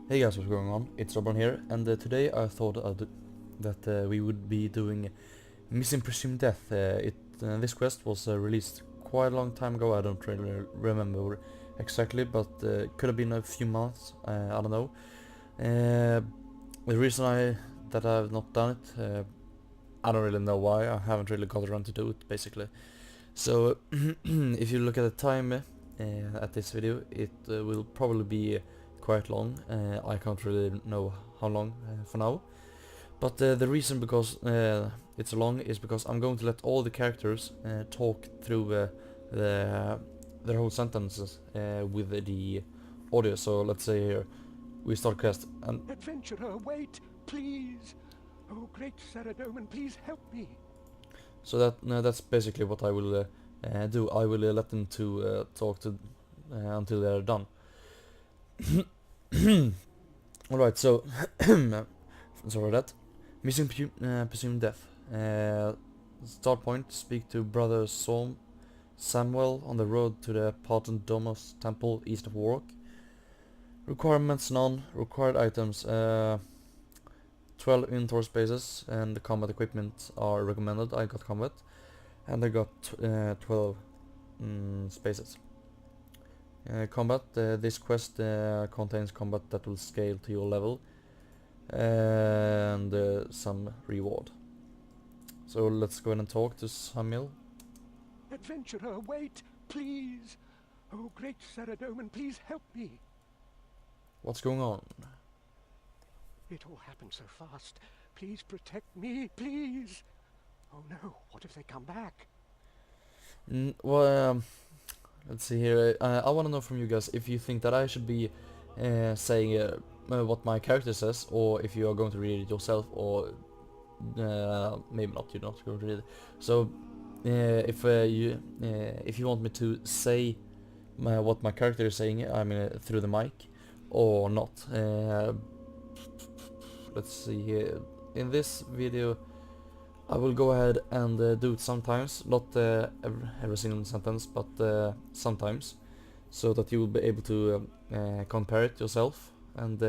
Hey guys, what's going on? It's Robban here, and today I thought that we would be doing Missing Presumed Death. This quest was released quite a long time ago. I don't really remember exactly, but could have been a few months. I don't know. The reason that I've not done it, I don't really know why. I haven't really got around to do it, basically. So if you look at the time at this video, it will probably be quite long. I can't really know how long for now, but the reason because it's long is because I'm going to let all the characters talk through their whole sentences with the audio. So let's say here we start quest and Adventurer, wait, please. Oh, great Saradomin, please help me. so that's basically what I will do. I will let them to talk to until they're done. Alright, so sorry for that. Missing Presumed Death. Start point, speak to Brother Samuel on the road to the Bandos temple east of Warwick. Requirements none. Required items 12 inventory spaces, and the combat equipment are recommended. I got combat, and I got 12 spaces. Combat. This quest contains combat that will scale to your level and some reward. So let's go ahead and talk to Samuel. Adventurer, wait, please. Oh, great Saradomin, please help me. What's going on? It all happened so fast. Please protect me, please. Oh no, what if they come back? Well, let's see here. I want to know from you guys if you think that I should be saying what my character says, or if you are going to read it yourself, or maybe not. You're not going to read it. So if you want me to say what my character is saying, I mean through the mic, or not. Let's see here. In this video, I will go ahead and do it sometimes, not every single sentence, but sometimes, so that you will be able to compare it yourself, and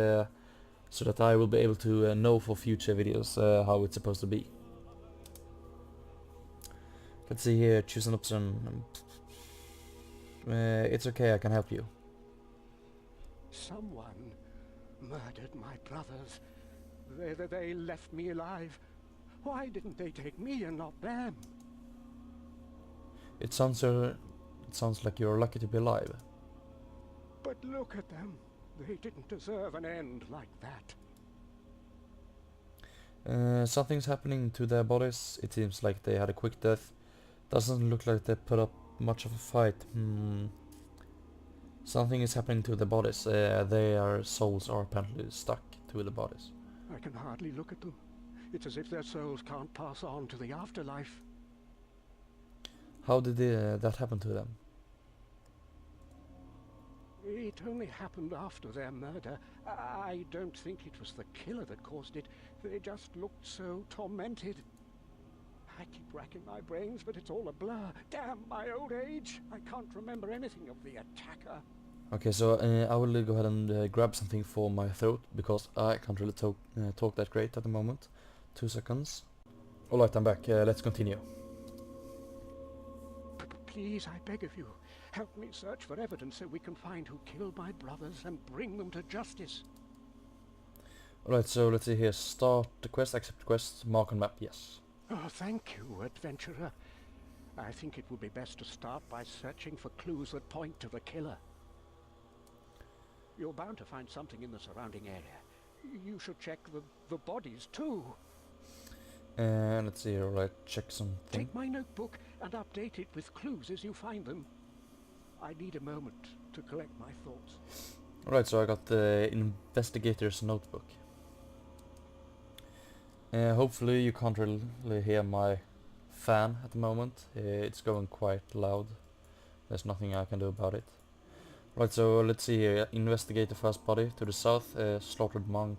so that I will be able to know for future videos how it's supposed to be. Let's see here, choose an option. It's okay, I can help you. Someone murdered my brothers. They left me alive. Why didn't they take me and not them? It sounds like you're lucky to be alive. But look at them. They didn't deserve an end like that. Something's happening to their bodies. It seems like they had a quick death. Doesn't look like they put up much of a fight. Something is happening to their bodies. Their souls are apparently stuck to the bodies. I can hardly look at them. It's as if their souls can't pass on to the afterlife. How did that happen to them? It only happened after their murder. I don't think it was the killer that caused it. They just looked so tormented. I keep racking my brains, but it's all a blur. Damn my old age! I can't remember anything of the attacker. Okay, so I will go ahead and grab something for my throat, because I can't really talk that great at the moment. 2 seconds. Alright, I'm back. Let's continue. Please, I beg of you, help me search for evidence so we can find who killed my brothers and bring them to justice. Alright, so let's see here. Start the quest, accept quest, mark on map, yes. Oh, thank you, adventurer. I think it would be best to start by searching for clues that point to the killer. You're bound to find something in the surrounding area. You should check the bodies too. And let's see here, alright, check something. Take my notebook and update it with clues as you find them. I need a moment to collect my thoughts. Alright, so I got the investigator's notebook. Hopefully you can't really hear my fan at the moment. It's going quite loud. There's nothing I can do about it. Right, so let's see here. Investigate the first body to the south. Slaughtered monk.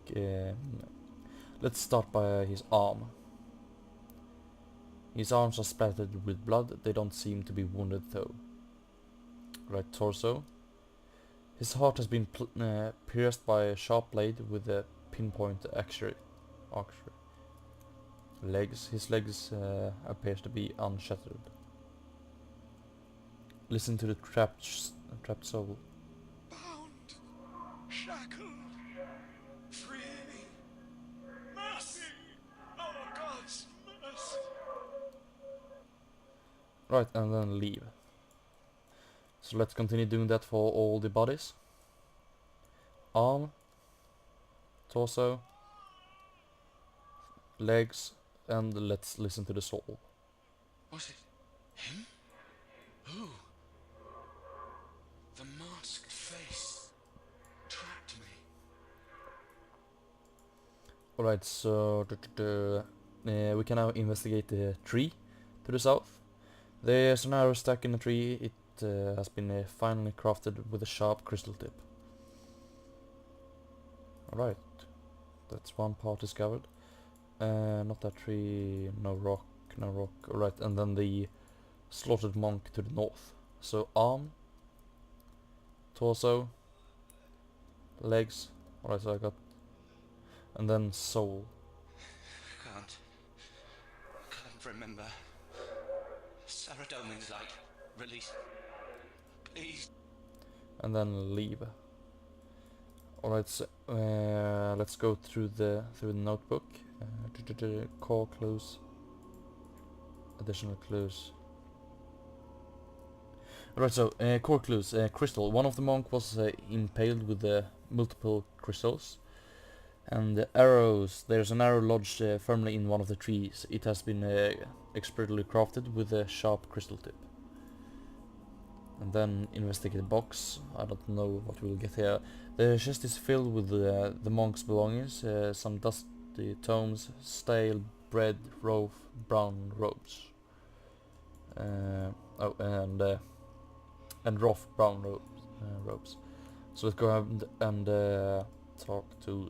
Let's start by his arm. His arms are splattered with blood. They don't seem to be wounded though. right torso. His heart has been pierced by a sharp blade with a pinpoint archery. Legs. His legs appear to be unshattered. Listen to the trapped soul. Bound, shackled, free, mercy, oh God's mercy. Right, and then leave. So let's continue doing that for all the bodies. Arm, torso, legs, and let's listen to the soul. Was it him? Who? The masked face trapped me. Alright, so we can now investigate the tree to the south. There's an arrow stuck in the tree. It has been finely crafted with a sharp crystal tip. Alright, that's one part discovered. Not that tree, no rock. Alright, and then the slaughtered monk to the north. So arm, torso, legs. Alright, so I got, and then soul. Can't remember. Saradomin's light. Release. Please. And then leave. Alright, so let's go through the notebook. Core clues. Additional clues. Alright, so core clues. Crystal. One of the monk was impaled with multiple crystals. And arrows. There's an arrow lodged firmly in one of the trees. It has been expertly crafted with a sharp crystal tip. And then investigate the box. I don't know what we'll get here. The chest is filled with the monk's belongings. Some dusty tomes, stale bread, loaf, brown robes. And rough brown robes. So let's go ahead and talk to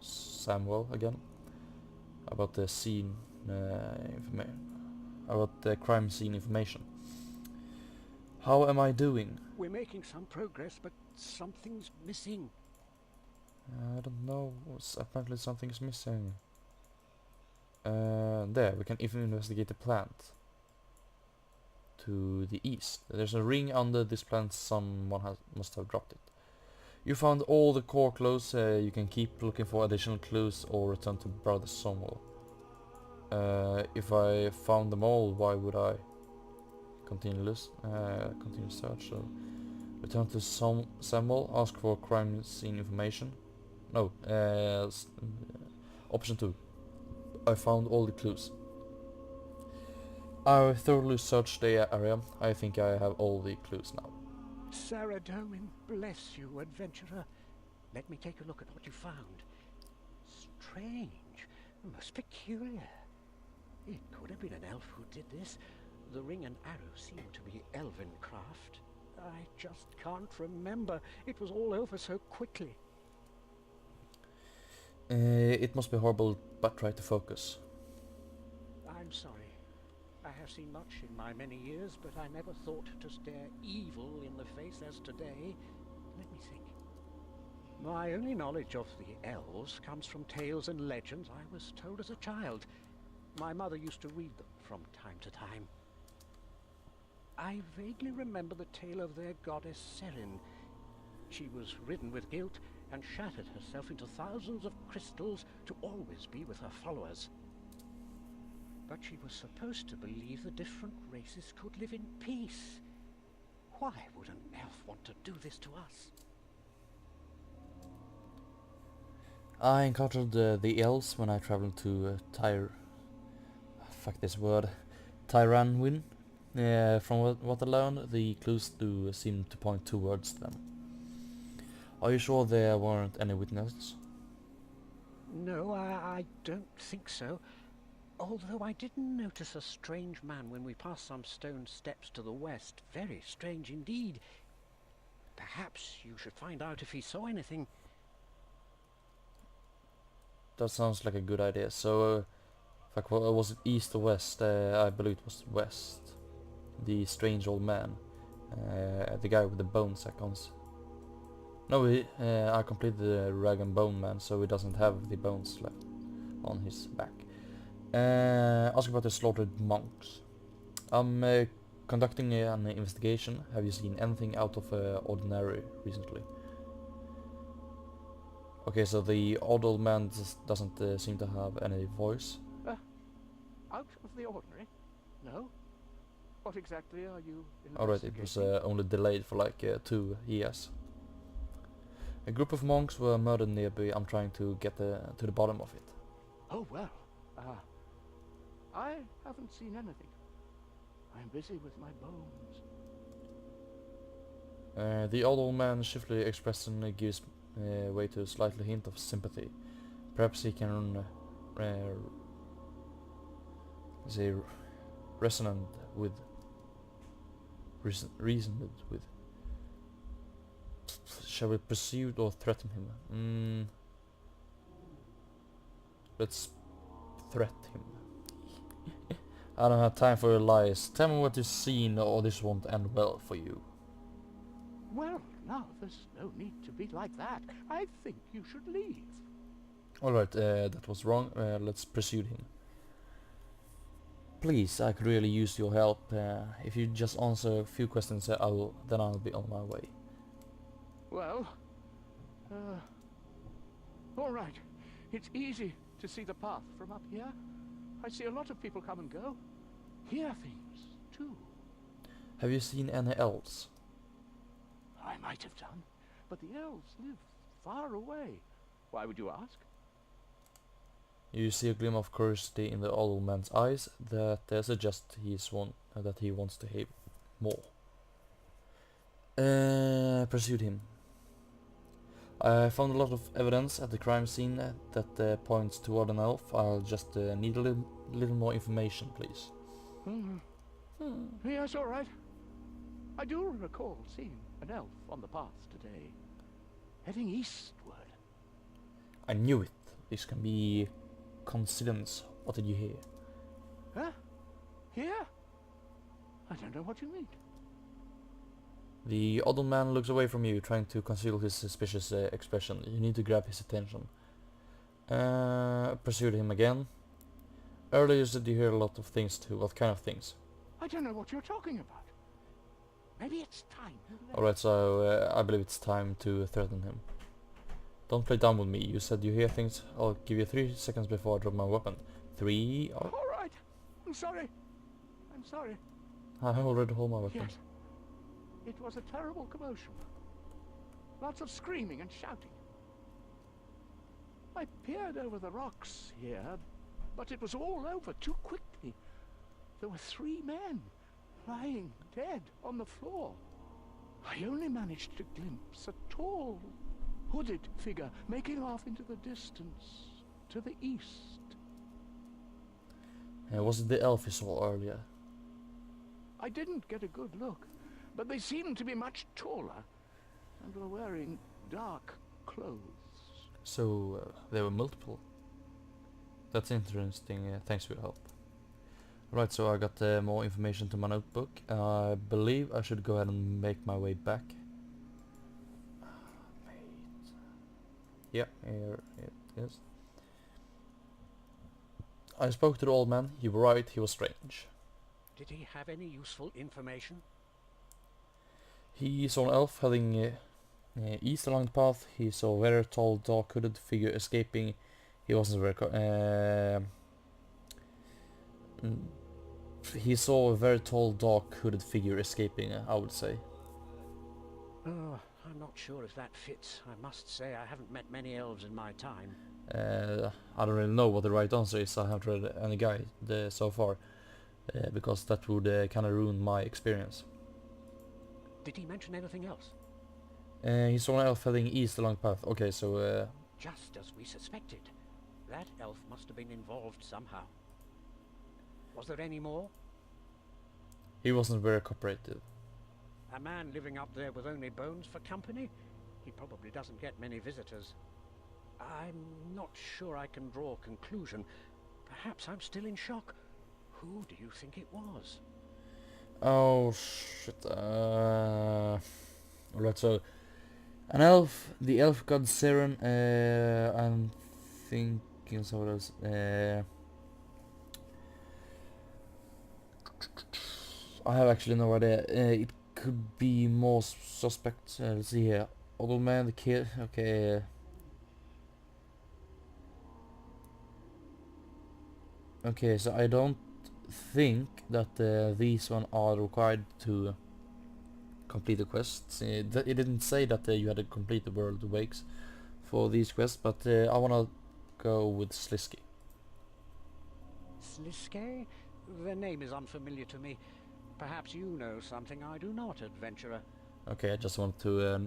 Samuel again about the scene about the crime scene information. How am I doing? We're making some progress, but something's missing. I don't know. Apparently something's missing. There, we can even investigate the plant. To the east. There's a ring under this plant. Someone must have dropped it. You found all the core clues. You can keep looking for additional clues or return to Brother Samuel. If I found them all, why would I continue search? So return to Samuel. Ask for crime scene information. No. Option 2. I found all the clues. I thoroughly searched the area. I think I have all the clues now. Saradomin, bless you, adventurer. Let me take a look at what you found. Strange, most peculiar. It could have been an elf who did this. The ring and arrow seem to be elven craft. I just can't remember. It was all over so quickly. It must be horrible, but try to focus. I'm sorry. I have seen much in my many years, but I never thought to stare evil in the face as today. Let me think. My only knowledge of the elves comes from tales and legends I was told as a child. My mother used to read them from time to time. I vaguely remember the tale of their goddess Serin. She was ridden with guilt and shattered herself into thousands of crystals to always be with her followers. But she was supposed to believe the different races could live in peace. Why would an elf want to do this to us? I encountered the elves when I traveled to Tyranwin. From what I learned, the clues do seem to point towards them. Are you sure there weren't any witnesses? No, I don't think so. Although I did notice a strange man when we passed some stone steps to the west. Very strange indeed. Perhaps you should find out if he saw anything. That sounds like a good idea. So, was it east or west? I believe it was west. The strange old man. The guy with the bone sack. No, I completed the rag and bone man, so he doesn't have the bones left on his back. Ask about the slaughtered monks. I'm conducting an investigation. Have you seen anything out of ordinary recently? Okay, so the odd old man doesn't seem to have any voice. Out of the ordinary? No. What exactly are you Alright, it was investigating? only delayed for like 2 years. A group of monks were murdered nearby. I'm trying to get to the bottom of it. Oh, well. I haven't seen anything. I'm busy with my bones. The old man shiftily expression gives way to a slightly hint of sympathy. Perhaps he can say resonant with reasoned with. Shall we pursue or threaten him? Let's threat him. I don't have time for your lies. Tell me what you've seen or this won't end well for you. Well, now, there's no need to be like that. I think you should leave. Alright, that was wrong. Let's pursue him. Please, I could really use your help. If you just answer a few questions, then I'll be on my way. Well, all right. It's easy to see the path from up here. I see a lot of people come and go. Hear things, too. Have you seen any elves? I might have done, but the elves live far away. Why would you ask? You see a gleam of curiosity in the old man's eyes that suggests that he wants to hear more. Pursued him. I found a lot of evidence at the crime scene that points toward an elf. I'll just need a little more information, please. Yes, all right. I do recall seeing an elf on the path today, heading eastward. I knew it. This can be coincidence. What did you hear? Huh? Here? I don't know what you mean. The old man looks away from you, trying to conceal his suspicious expression. You need to grab his attention. Pursued him again. Earlier you said you hear a lot of things too. What kind of things? I don't know what you're talking about. Maybe it's time. Alright, so I believe it's time to threaten him. Don't play dumb with me. You said you hear things. I'll give you 3 seconds before I drop my weapon. 3... Oh, All right. I'm sorry. I'm sorry. I already hold my weapon. Yes. It was a terrible commotion. Lots of screaming and shouting. I peered over the rocks here, but it was all over too quickly. There were 3 men lying dead on the floor. I only managed to glimpse a tall, hooded figure making off into the distance to the east. Was it the elf you saw earlier? I didn't get a good look, but they seemed to be much taller and were wearing dark clothes. So there were multiple. That's interesting. Thanks for your help. Right, so I got more information to my notebook. I believe I should go ahead and make my way back. Yeah, here it is. I spoke to the old man. You were right, he was strange. Did he have any useful information? He saw an elf heading east along the path. He saw a very tall, dark-hooded figure escaping. He wasn't very he saw a very tall, dark-hooded figure escaping, I would say. Oh, I'm not sure if that fits. I must say I haven't met many elves in my time. I don't really know what the right answer is. I haven't read any guide so far, because that would kind of ruin my experience. Did he mention anything else? He saw an elf heading east along the path. Okay, so Just as we suspected. That elf must have been involved somehow. Was there any more? he wasn't very cooperative. A man living up there with only bones for company? He probably doesn't get many visitors. I'm not sure I can draw a conclusion. Perhaps I'm still in shock. Who do you think it was? Oh shit. Alright, so an elf, the elf god Siren. I'm thinking so. What else? I have actually no idea. It could be more suspect. Let's see here. Old man, the kid. Okay. Okay, so I don't think that these one are required to complete the quests. It didn't say that you had to complete the World Awakes for these quests, but I wanna go with Slisky. Sliske? The name is unfamiliar to me. Perhaps you know something I do not, adventurer. Okay, I just want to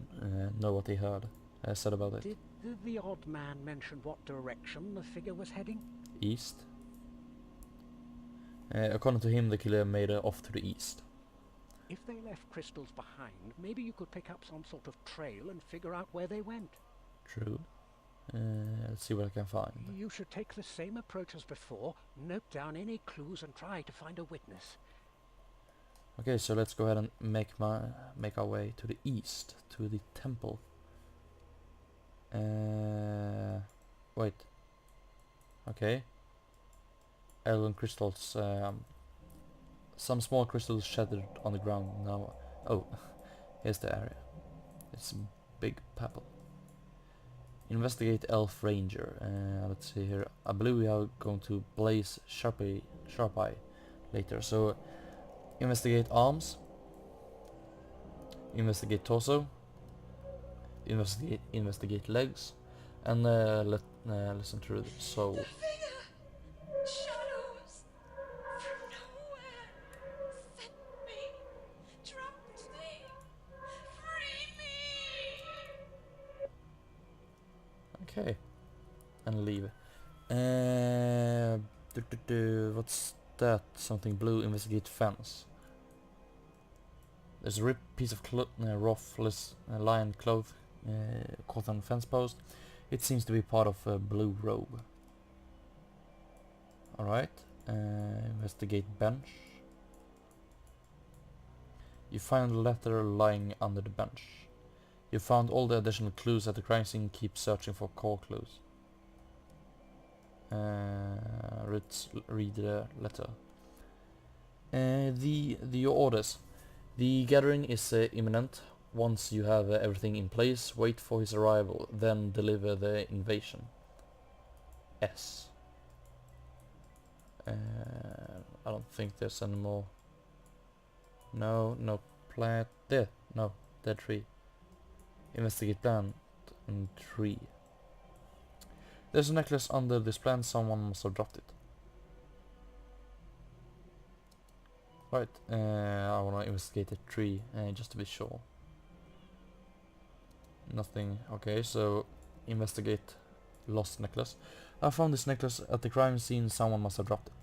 know what he heard said about it. Did the odd man mention what direction the figure was heading? East. According to him, the killer made off to the east. If they left crystals behind, maybe you could pick up some sort of trail and figure out where they went. True. Let's see what I can find. You should take the same approach as before, note down any clues and try to find a witness. Okay, so let's go ahead and make our way to the east, to the temple. Wait. Okay. Elven crystals. Some small crystals shattered on the ground now. Oh, here's the area. It's a big pebble. Investigate Elf Ranger. Let's see here. I believe we are going to blaze Sharp Eye later. So investigate arms. Investigate torso. Investigate legs. And listen to the soul. The figure! Shadows! From nowhere! Set me! Dropped me! Free me! Okay. And leave. What's that? Something blue. Investigate fence. There's a ripped piece of roughless lion cloth caught on a fence post. It seems to be part of a blue robe. Alright. Investigate bench. You find a letter lying under the bench. You found all the additional clues at the crime scene. Keep searching for core clues. Read the letter. Your orders. The gathering is imminent. Once you have everything in place, wait for his arrival, then deliver the invasion. S. I don't think there's any more. No plant. There. No, dead tree. Investigate plant and tree. There's a necklace under this plant. Someone must have dropped it. Right. I wanna investigate the tree just to be sure. Nothing. Okay, so investigate lost necklace. I found this necklace at the crime scene. Someone must have dropped it.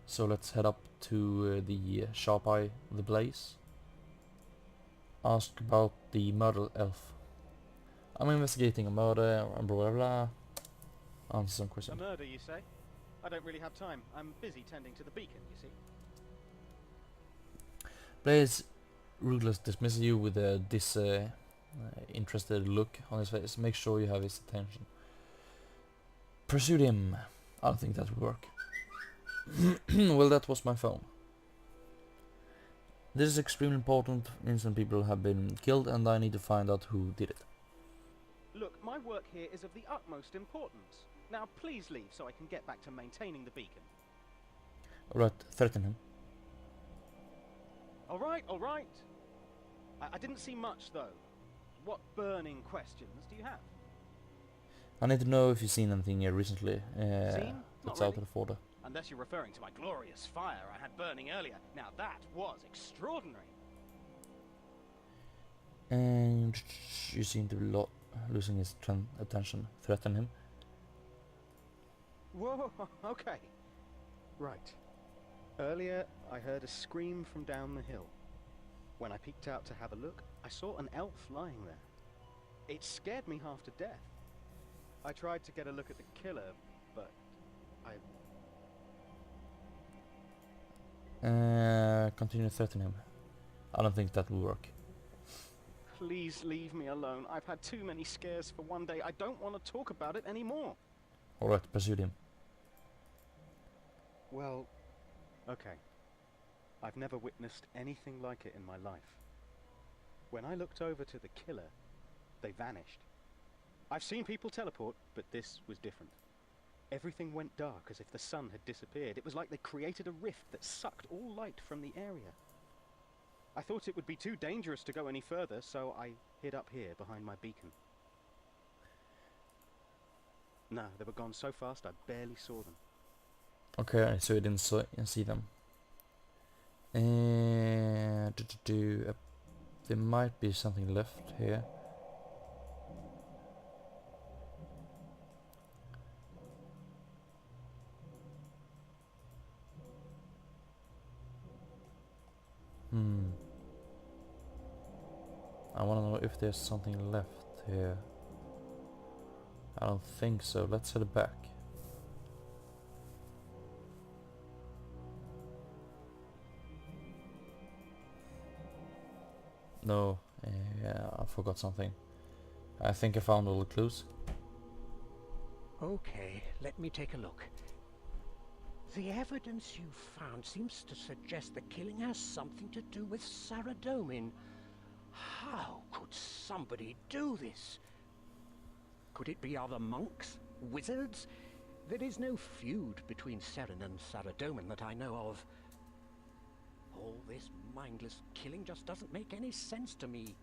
So let's head up to the Sharp Eye, the Blaze. Ask about the murder elf. I'm investigating a murder and blah blah blah. Answer some A questions. murder, you say? I don't really have time. I'm busy tending to the beacon, you see. Blaze ruthless dismisses you with a interested look on his face. Make sure you have his attention. Pursue him. I don't think that will work. Well, that was my phone. This is extremely important. Innocent people have been killed and I need to find out who did it. Look, my work here is of the utmost importance. Now please leave so I can get back to maintaining the beacon. Alright, threaten him. Alright. I didn't see much though. What burning questions do you have? I need to know if you've seen anything here recently. Seen? Not That's out really. of order. Unless you're referring to my glorious fire I had burning earlier. Now that was extraordinary. And you seem to be losing his attention. Threaten him. Whoa, okay. Right. Earlier, I heard a scream from down the hill. When I peeked out to have a look, I saw an elf lying there. It scared me half to death. I tried to get a look at the killer, but continue threatening him. I don't think that will work. Please leave me alone. I've had too many scares for one day. I don't want to talk about it anymore. Alright, pursue him. Well, okay. I've never witnessed anything like it in my life. When I looked over to the killer, they vanished. I've seen people teleport, but this was different. Everything went dark as if the sun had disappeared. It was like they created a rift that sucked all light from the area. I thought it would be too dangerous to go any further, so I hid up here behind my beacon. No, they were gone so fast I barely saw them. Okay, so you didn't see them. There might be something left here. I wanna know if there's something left here. I don't think so. Let's head back. No, yeah, I forgot something. I think I found all the clues. Okay, let me take a look. The evidence you found seems to suggest the killing has something to do with Saradomin. How could somebody do this? Could it be other monks? Wizards? There is no feud between Seren and Saradomin that I know of. All this mindless killing just doesn't make any sense to me.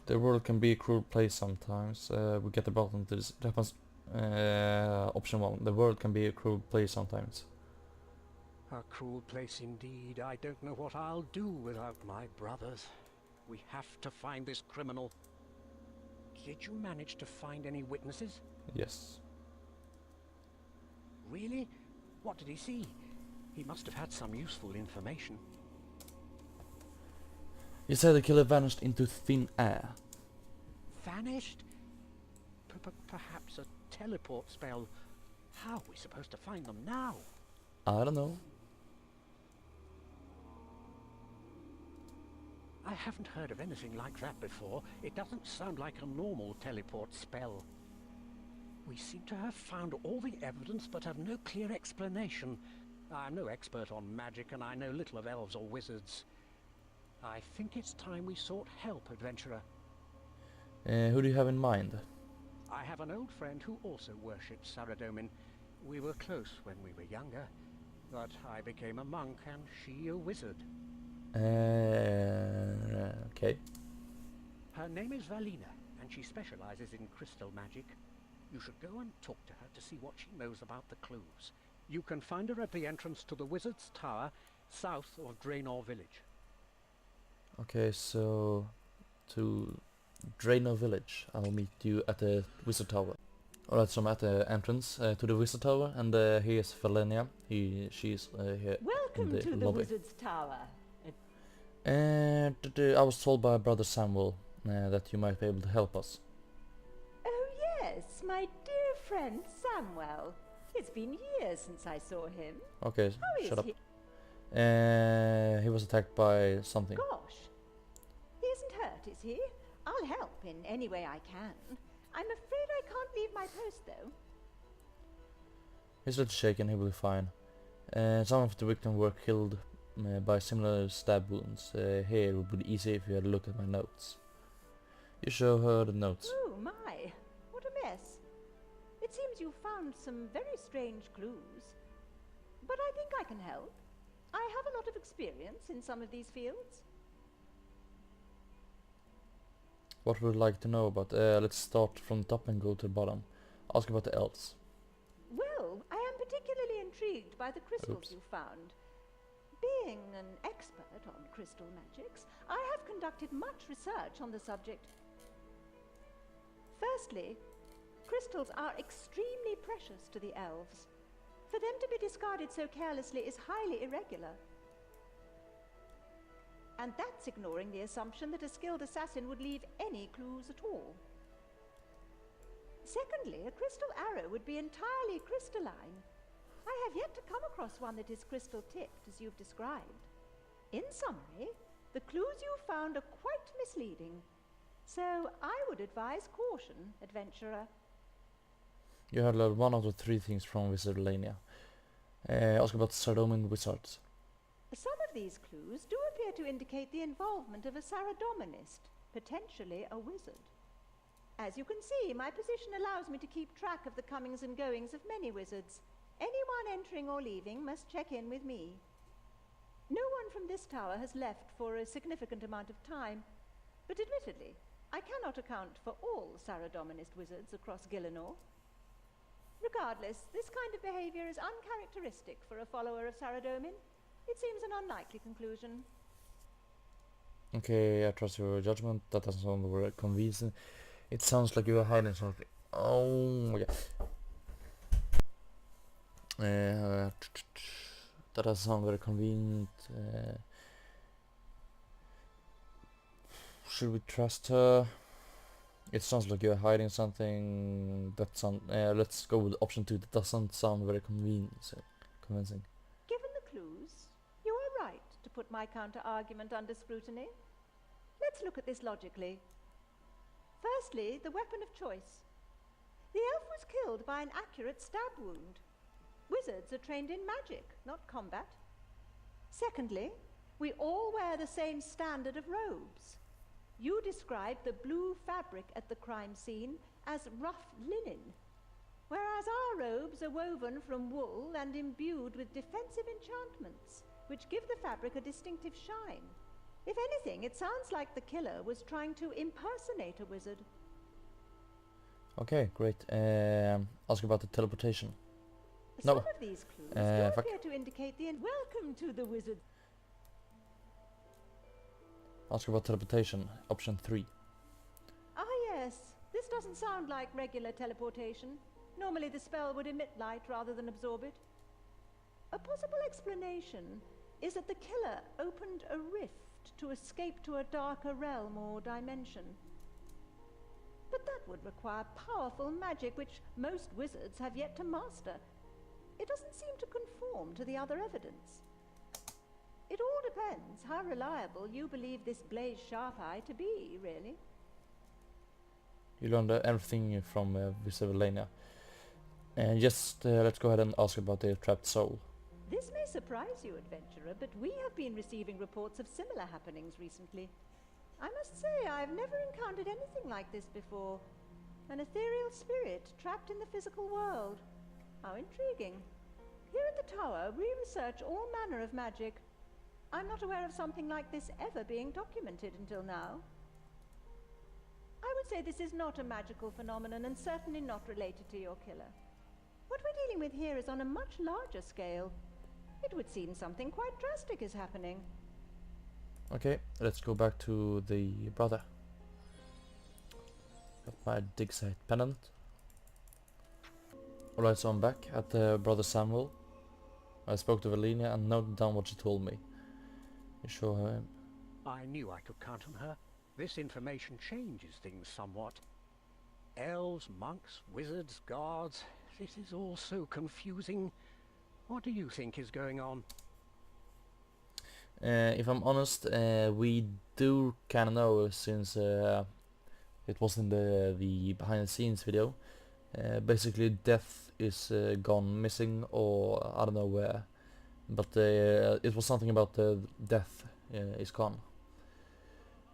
The world can be a cruel place sometimes. We get the bottom to this. It happens. Option 1. The world can be a cruel place sometimes. A cruel place indeed. I don't know what I'll do without my brothers. We have to find this criminal. Did you manage to find any witnesses? Yes. Really? What did he see? He must have had some useful information. He said the killer vanished into thin air. Vanished? Perhaps a teleport spell. How are we supposed to find them now? I don't know. I haven't heard of anything like that before. It doesn't sound like a normal teleport spell. We seem to have found all the evidence but have no clear explanation. I'm no expert on magic and I know little of elves or wizards. I think it's time we sought help, adventurer. Who do you have in mind? I have an old friend who also worships Saradomin. We were close when we were younger, but I became a monk and she a wizard. Okay. Her name is Valina, and she specializes in crystal magic. You should go and talk to her to see what she knows about the clues. You can find her at the entrance to the Wizard's Tower, south of Draenor Village. Okay, so to Draenor Village. I'll meet you at the Wizard Tower. Alright, so I'm at the entrance to the Wizard Tower, and here's Valenia. She's here Welcome in the to the lobby. Wizard's Tower. And I was told by Brother Samuel that you might be able to help us. Oh yes, my dear friend Samuel. It's been years since I saw him. Okay, How is shut up. he? He was attacked by something. Gosh. He isn't hurt, is he? I'll help in any way I can. I'm afraid I can't leave my post though. He's a little shaken, he will be fine. Some of the victims were killed by similar stab wounds. Here it would be easy if you had a look at my notes. You show her the notes. Oh my, what a mess. It seems you found some very strange clues. But I think I can help. I have a lot of experience in some of these fields. What would you like to know about? Let's start from the top and go to the bottom. Ask about the elves. Well, I am particularly intrigued by the crystals Oops. you found. Being an expert on crystal magics, I have conducted much research on the subject. Firstly, crystals are extremely precious to the elves. For them to be discarded so carelessly is highly irregular. And that's ignoring the assumption that a skilled assassin would leave any clues at all. Secondly, a crystal arrow would be entirely crystalline. I have yet to come across one that is crystal tipped as you've described. In summary, the clues you found are quite misleading. So I would advise caution, adventurer. You heard like 1 out of 3 things from Wizardlania. Ask about Saradomin wizards. Some of these clues do appear to indicate the involvement of a Saradominist, potentially a wizard. As you can see, my position allows me to keep track of the comings and goings of many wizards. Anyone entering or leaving must check in with me. No one from this tower has left for a significant amount of time, but admittedly, I cannot account for all Saradominist wizards across Gillinor. Regardless, this kind of behavior is uncharacteristic for a follower of Saradomin. It seems an unlikely conclusion. Okay, I trust your judgment. That doesn't sound very convincing. It sounds like you are hiding something. Oh my god. That doesn't sound very convenient. Should we trust her? It sounds like you're hiding something. Let's go with option 2. That doesn't sound very convincing. Given the clues, you are right to put my counter-argument under scrutiny. Let's look at this logically. Firstly, the weapon of choice. The elf was killed by an accurate stab wound. Wizards are trained in magic, not combat. Secondly, we all wear the same standard of robes. You described the blue fabric at the crime scene as rough linen, whereas our robes are woven from wool and imbued with defensive enchantments, which give the fabric a distinctive shine. If anything, it sounds like the killer was trying to impersonate a wizard. Okay, great. Ask about the teleportation. Some of these clues do appear to indicate the welcome to the wizard. Ask about teleportation. Option 3. Ah yes, this doesn't sound like regular teleportation. Normally the spell would emit light rather than absorb it. A possible explanation is that the killer opened a rift to escape to a darker realm or dimension. But that would require powerful magic which most wizards have yet to master. It doesn't seem to conform to the other evidence. It all depends how reliable you believe this Blaze Sharp-Eye to be, really. You learned everything from Wizardlania. And just let's go ahead and ask about the trapped soul. This may surprise you, adventurer, but we have been receiving reports of similar happenings recently. I must say, I've never encountered anything like this before. An ethereal spirit trapped in the physical world. How intriguing. Here at the tower, we research all manner of magic. I'm not aware of something like this ever being documented until now. I would say this is not a magical phenomenon and certainly not related to your killer. What we're dealing with here is on a much larger scale. It would seem something quite drastic is happening. Okay, let's go back to the brother. Got my dig site pendant. Alright, so I'm back at Brother Samuel. I spoke to Valenia and noted down what she told me. You show her. I knew I could count on her. This information changes things somewhat. Elves, monks, wizards, guards. This is all so confusing. What do you think is going on? If I'm honest, we do kinda know since it was in the behind the scenes video. Basically Death is gone missing, or I don't know where, but it was something about the Death is gone.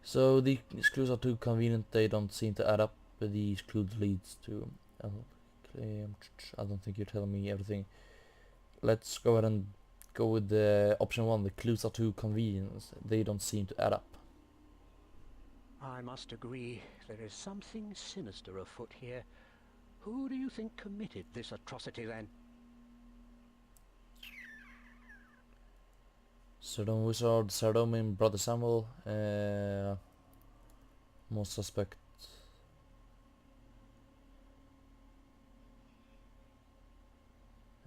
So these clues are too convenient, they don't seem to add up. These clues leads to I don't think you're telling me everything. Let's go ahead and go with the option 1. The clues are too convenient, they don't seem to add up. I must agree, there is something sinister afoot here. Who do you think committed this atrocity then? Saradomin Wizard, Saradomin, Brother Samuel, most suspect.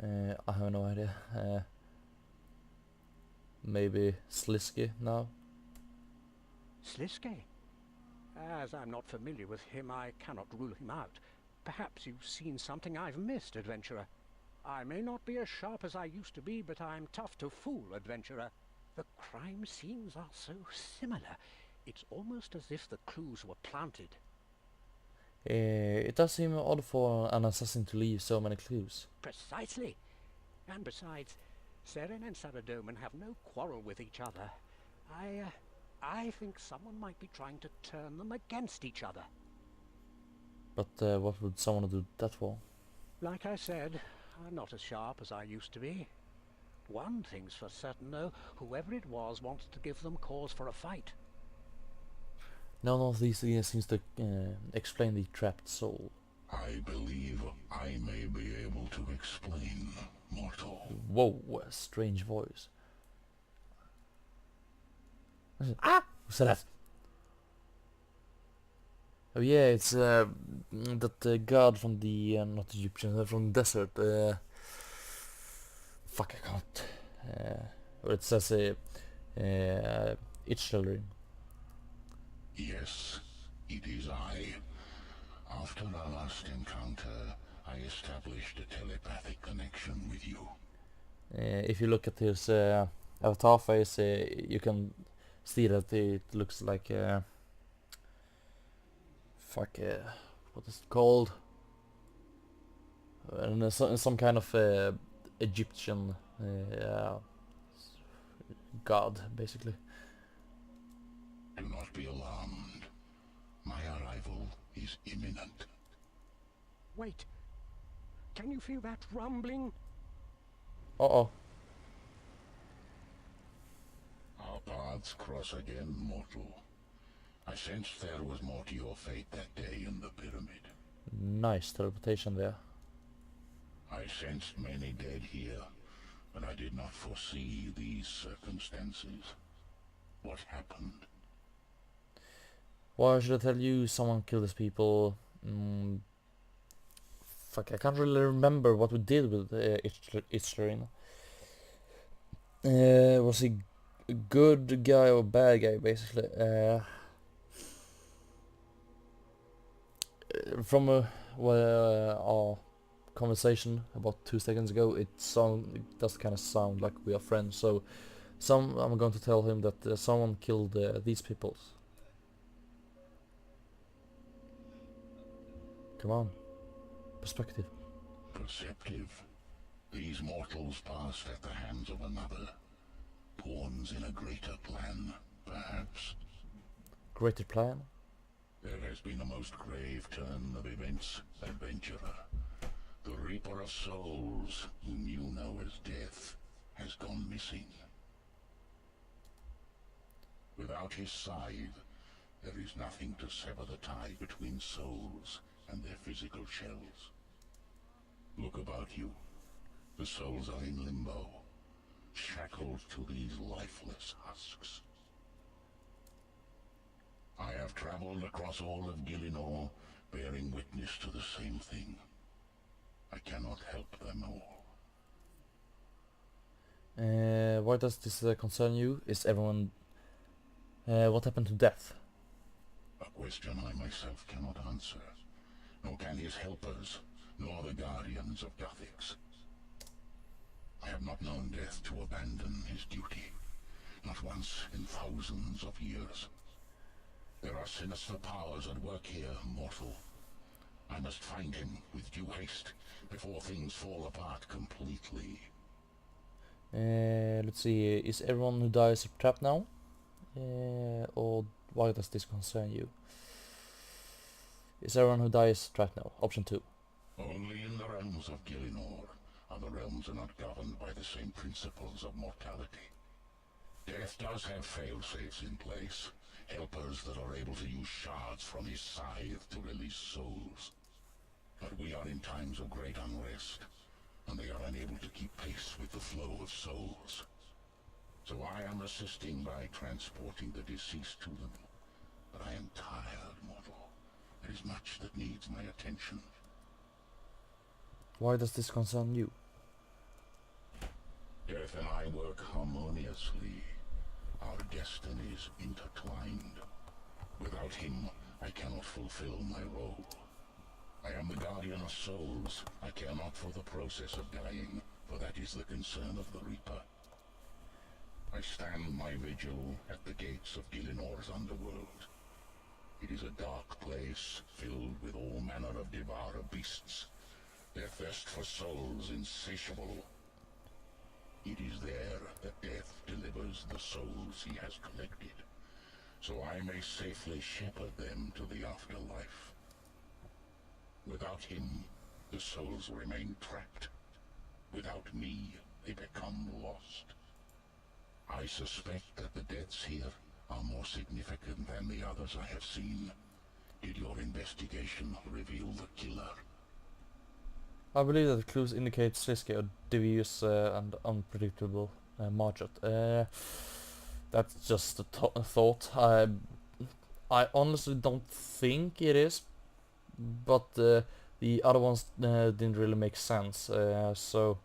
I have no idea. Maybe Slisky now? Slisky? As I'm not familiar with him, I cannot rule him out. Perhaps you've seen something I've missed, adventurer. I may not be as sharp as I used to be, but I'm tough to fool, adventurer. The crime scenes are so similar. It's almost as if the clues were planted. It does seem odd for an assassin to leave so many clues. Precisely. And besides, Seren and Saradomin have no quarrel with each other. I think someone might be trying to turn them against each other. But what would someone do that for? Like I said, I'm not as sharp as I used to be. One thing's for certain, though, whoever it was wanted to give them cause for a fight. None of these seems to explain the trapped soul. I believe I may be able to explain, mortal. Whoa, a strange voice. Ah! Who said that? Oh yeah, it's that god from the, not Egyptian, from the desert. Fuck, I can't. Or it says it's children. Yes, it is I. After our last encounter, I established a telepathic connection with you. If you look at his avatar face, you can see that it looks like fuck, what is it called? And some kind of Egyptian god, basically. Do not be alarmed. My arrival is imminent. Wait. Can you feel that rumbling? Uh-oh. Our paths cross again, mortal. I sensed there was more to your fate that day in the pyramid. Nice teleportation there. I sensed many dead here, but I did not foresee these circumstances. What happened? Why should I tell you someone killed his people? Fuck, I can't really remember what we did with Ichlerin. Was he a good guy or bad guy, basically? From our conversation about 2 seconds ago, it does kind of sound like we are friends. So, I'm going to tell him that someone killed these people. Come on, perspective. Perceptive. These mortals passed at the hands of another. Pawns in a greater plan, perhaps. Greater plan? There has been a most grave turn of events, adventurer. The Reaper of Souls, whom you know as Death, has gone missing. Without his scythe, there is nothing to sever the tie between souls and their physical shells. Look about you. The souls are in limbo, shackled to these lifeless husks. I have traveled across all of Gillinor, bearing witness to the same thing. I cannot help them all. Why does this concern you? Is everyone... what happened to Death? A question I myself cannot answer. Nor can his helpers, nor the guardians of Guthix. I have not known Death to abandon his duty. Not once in thousands of years. There are sinister powers at work here, mortal. I must find him with due haste, before things fall apart completely. Let's see, is everyone who dies trapped now? Or why does this concern you? Is everyone who dies trapped now? Option 2. Only in the realms of Gillinor. Other realms are not governed by the same principles of mortality. Death does have fail-safes in place. Helpers that are able to use shards from his scythe to release souls. But we are in times of great unrest, and they are unable to keep pace with the flow of souls. So I am assisting by transporting the deceased to them. But I am tired, mortal. There is much that needs my attention. Why does this concern you? Death and I work harmoniously. Our destinies intertwined. Without him, I cannot fulfill my role. I am the guardian of souls. I care not for the process of dying, for that is the concern of the Reaper. I stand my vigil at the gates of Gilinor's underworld. It is a dark place, filled with all manner of devourer beasts, their thirst for souls insatiable. It is there that death delivers the souls he has collected, so I may safely shepherd them to the afterlife. Without him, the souls remain trapped. Without me, they become lost. I suspect that the deaths here are more significant than the others I have seen. Did your investigation reveal the killer? I believe that the clues indicate Sliske, a devious and unpredictable Margit. That's just a thought. I honestly don't think it is, but the other ones didn't really make sense. So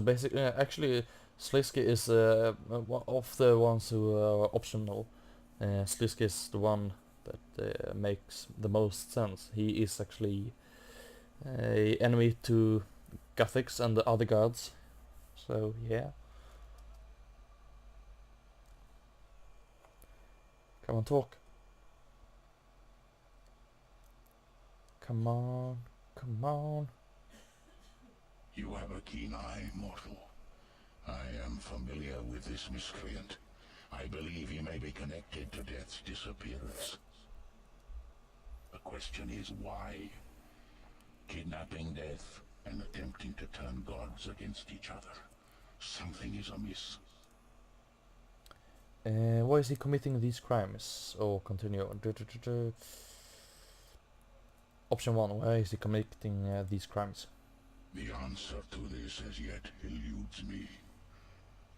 basically, actually, Sliske is one of the ones who are optional. Sliske is the one that makes the most sense. He is actually a enemy to Gothics and the other gods. So yeah. Come on, talk. Come on, come on. You have a keen eye, mortal. I am familiar with this miscreant. I believe he may be connected to Death's disappearance. The question is why? Kidnapping Death and attempting to turn gods against each other. Something is amiss. Why is he committing these crimes? Or continue. Option 1. Why is he committing these crimes? The answer to this as yet eludes me.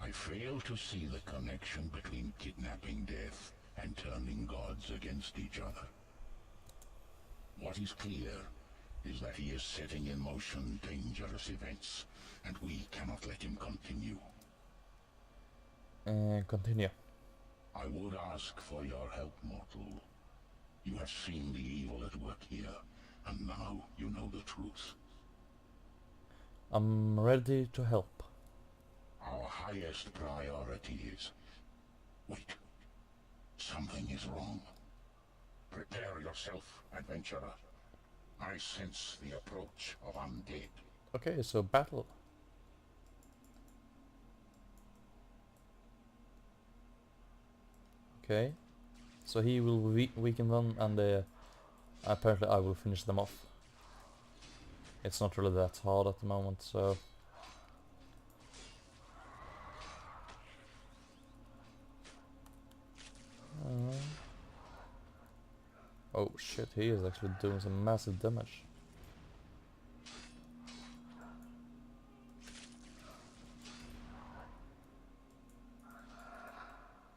I fail to see the connection between kidnapping Death and turning gods against each other. What is clear is that he is setting in motion dangerous events, and we cannot let him continue. Continue. I would ask for your help, mortal. You have seen the evil at work here, and now you know the truth. I'm ready to help. Our highest priority is... Wait. Something is wrong. Prepare yourself, adventurer. I sense the approach of undead. Okay, so battle. Okay. So he will weaken them, and apparently I will finish them off. It's not really that hard at the moment, so... oh shit, he is actually doing some massive damage.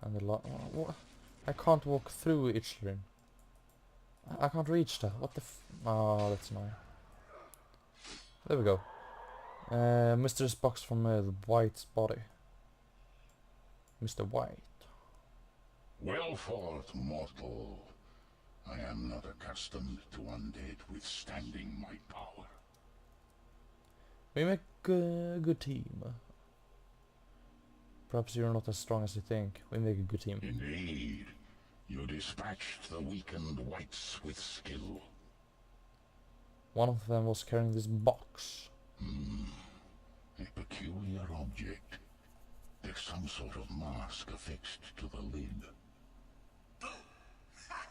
And the I can't walk through Ichlerin. I can't reach that. What the oh, that's annoying. There we go. Mystery's box from the White's body. Mr. White. Well fought, mortal. I am not accustomed to undead withstanding my power. We make a good team. Perhaps you're not as strong as you think. We make a good team. Indeed. You dispatched the weakened whites with skill. One of them was carrying this box. A peculiar object. There's some sort of mask affixed to the lid. Boom! Ha!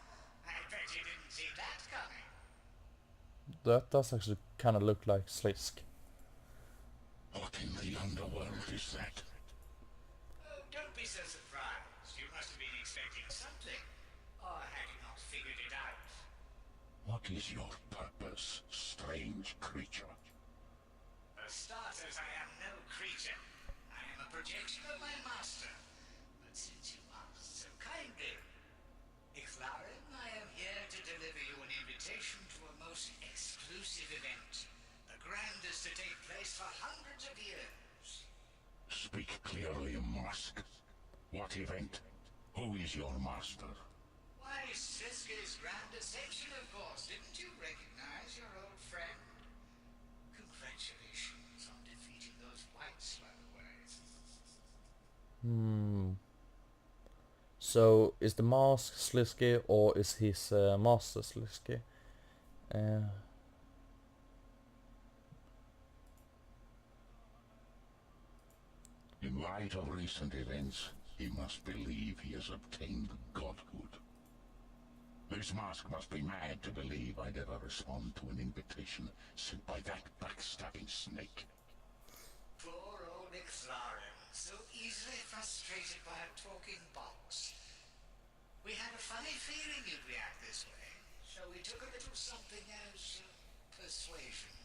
I bet you didn't see that coming. That does actually kind of look like Slisk. What in the underworld is that? Oh, don't be so surprised. You must have been expecting something. Or had you not figured it out? What is your purpose, strange creature? For starters, I am no creature. I am a projection of my master. But since you asked so kindly, Ixlarin, I am here to deliver you an invitation to a most exclusive event. The grandest to take place for hundreds of years. Speak clearly, Mask. What event? Who is your master? Why, missed Siske's grand ascension, of course. Didn't you recognize your old friend? Congratulations on defeating those white slugways. So, is the mask Slisky or is his master Slisky? In light of recent events, he must believe he has obtained godhood. This mask must be mad to believe I'd ever respond to an invitation sent by that backstabbing snake. Poor old Ixlaren, so easily frustrated by a talking box. We had a funny feeling you'd react this way, so we took a little something as persuasion.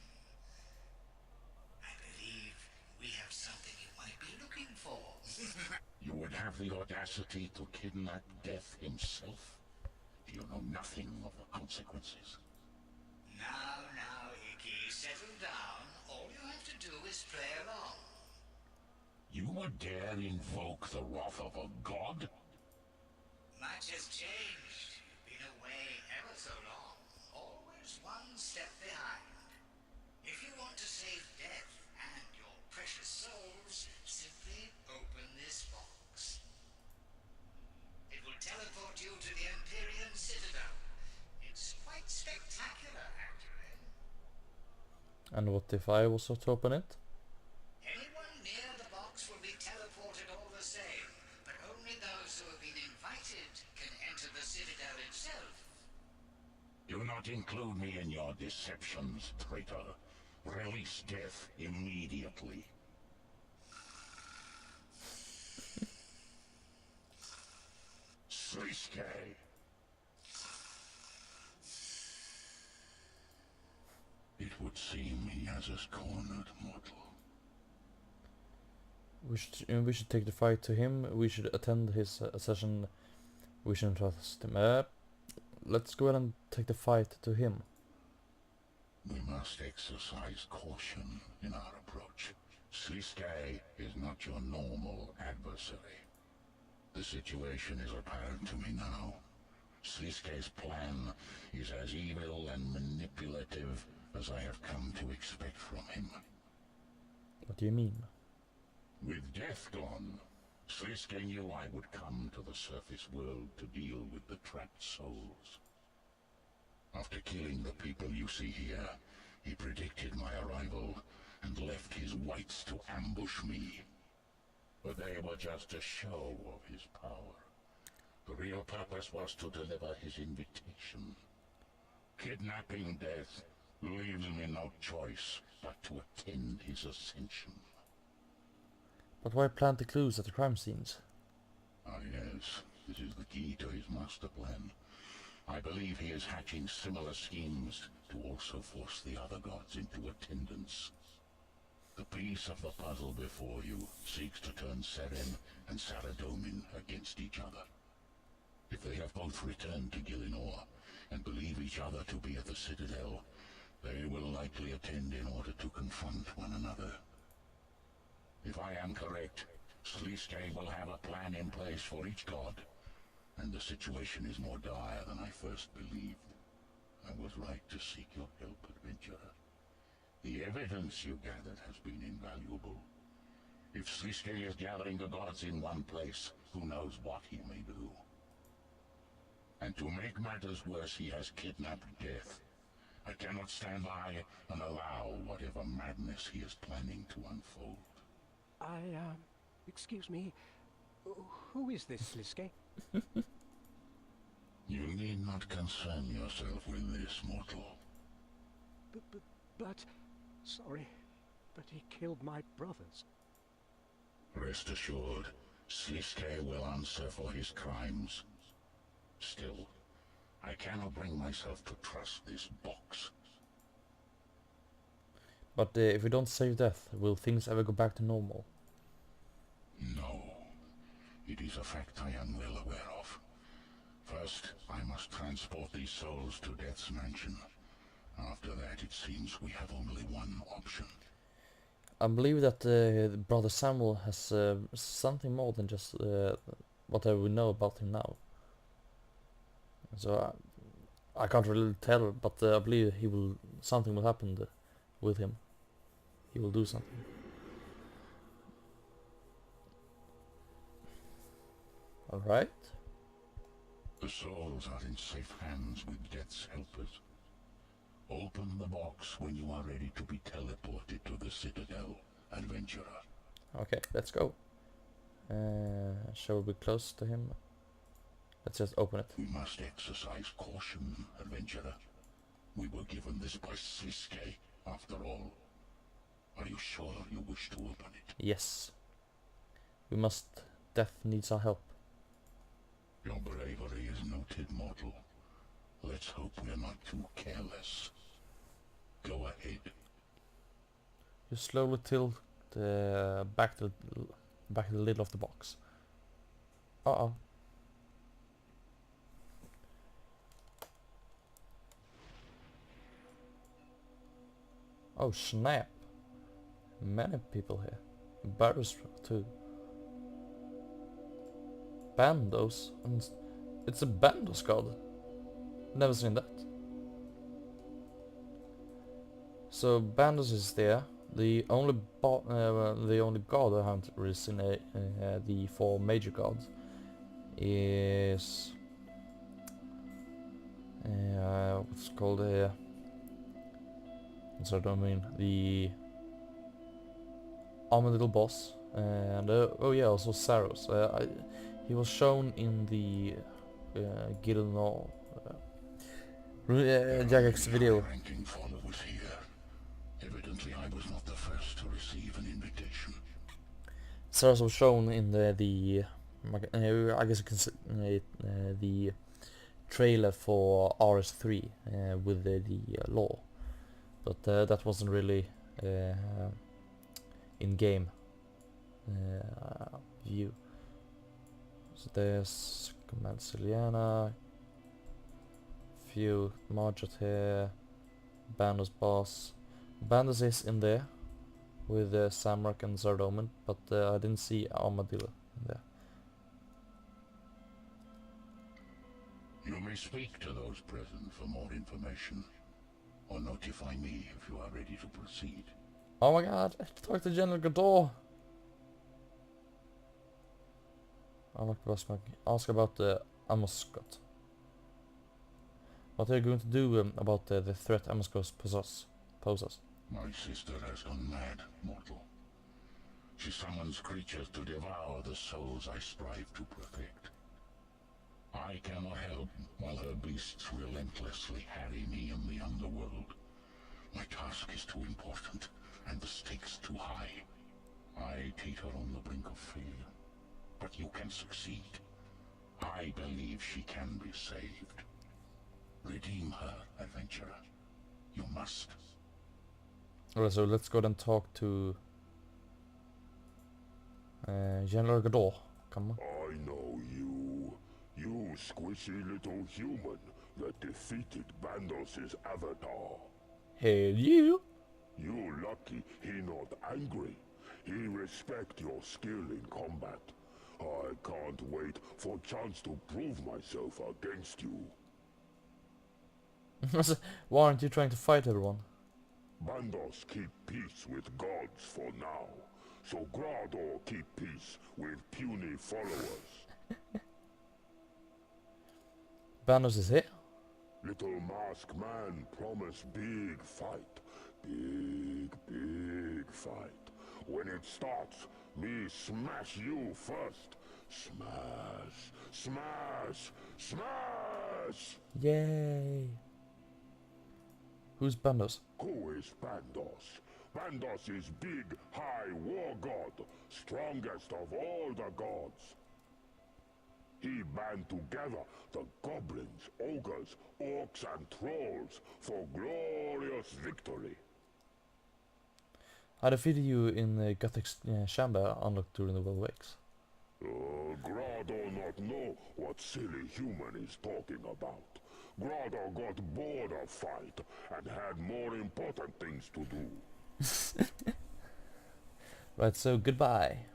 I believe we have something you might be looking for. You would have the audacity to kidnap Death himself? You know nothing of the consequences. Now, Icky, settle down. All you have to do is play along. You would dare invoke the wrath of a god? Much has changed. You've been away ever so long. Always one step behind. If you want to save Death and your precious souls, simply open this box. It will teleport you to the Empyrean Citadel. It's quite spectacular, actually. And what if I was to open it? Anyone near the box will be teleported all the same, but only those who have been invited can enter the Citadel itself. Do not include me in your deceptions, traitor. Release Death immediately. Sliske! It would seem he has us cornered, mortal. We should take the fight to him. We should attend his session. We shouldn't trust him. Let's go ahead and take the fight to him. We must exercise caution in our approach. Sliske is not your normal adversary. The situation is apparent to me now. Sliske's plan is as evil and manipulative as I have come to expect from him. What do you mean? With Death gone, Sliske knew I would come to the surface world to deal with the trapped souls. After killing the people you see here, he predicted my arrival and left his whites to ambush me. But they were just a show of his power. The real purpose was to deliver his invitation. Kidnapping Death leaves me no choice but to attend his ascension. But why plant the clues at the crime scenes? Ah yes, this is the key to his master plan. I believe he is hatching similar schemes to also force the other gods into attendance. The piece of the puzzle before you seeks to turn Seren and Saradomin against each other. If they have both returned to Gilinor and believe each other to be at the Citadel, they will likely attend in order to confront one another. If I am correct, Sliske will have a plan in place for each god, and the situation is more dire than I first believed. I was right to seek your help, adventurer. The evidence you gathered has been invaluable. If Sliske is gathering the gods in one place, who knows what he may do. And to make matters worse, he has kidnapped Death. I cannot stand by and allow whatever madness he is planning to unfold. Excuse me. Who is this, Sliske? You need not concern yourself with this, mortal. But... Sorry, but he killed my brothers. Rest assured, Sliske will answer for his crimes. Still, I cannot bring myself to trust this box. But if we don't save Death, will things ever go back to normal? No. It is a fact I am well aware of. First, I must transport these souls to Death's mansion. After that, it seems we have only one option. I believe that Brother Samuel has something more than just what we know about him now. So I can't really tell, but I believe something will happen with him. He will do something. Alright. The souls are in safe hands with Death's helpers. Open the box when you are ready to be teleported to the Citadel, adventurer. Okay, let's go. Shall we be close to him? Let's just open it. We must exercise caution, adventurer. We were given this by Siske, after all. Are you sure you wish to open it? Yes. We must. Death needs our help. Your bravery is noted, mortal. Let's hope we're not too careless. Go ahead. You slowly tilt back the lid of the box. Uh-oh. Oh snap. Many people here. Barriers too. Bandos? And it's a Bandos god. Never seen that. So Bandos is there. The only god I haven't really seen the 4 major gods is what's it called Saradomin, the Armadyl boss, and oh yeah, also Saros. He was shown in the Gilnor Jagex video. Ranking followers here. Evidently I was not the first to receive an invitation. Saros was shown in the I guess you can say the trailer for RS3 with the law, but that wasn't really in game view. So there's Command Ciliana, few Margit here, Bandos boss. Bandos is in there with Zamorak and Saradomin, but I didn't see Armadyl in there. You may speak to those present for more information, or notify me if you are ready to proceed. Oh my god, talk to General Godot! Ask about the Amoscot. What are you going to do about the threat Amoscot poses? My sister has gone mad, mortal. She summons creatures to devour the souls I strive to protect. I cannot help while her beasts relentlessly harry me in the underworld. My task is too important, and the stakes too high. I teeter on the brink of failure, but you can succeed. I believe she can be saved. Redeem her, adventurer. You must. Alright, so let's go and talk to General Godot. Come on. I know you. You squishy little human that defeated Bandos' avatar. Hey, you! You lucky he not angry. He respect your skill in combat. I can't wait for chance to prove myself against you. Why aren't you trying to fight everyone? Bandos keep peace with gods for now, so Grado keep peace with puny followers. Bandos is here? Little masked man promise big fight. Big fight. When it starts, me smash you first. Smash! Yay! Who's Bandos? Who is Bandos? Bandos is big, high war god, strongest of all the gods. He band together the goblins, ogres, orcs and trolls for glorious victory. I defeated you in the Gothic chamber unlocked during the World Wakes. Grado not know what silly human is talking about. Grado got bored of fight and had more important things to do. Right, so goodbye.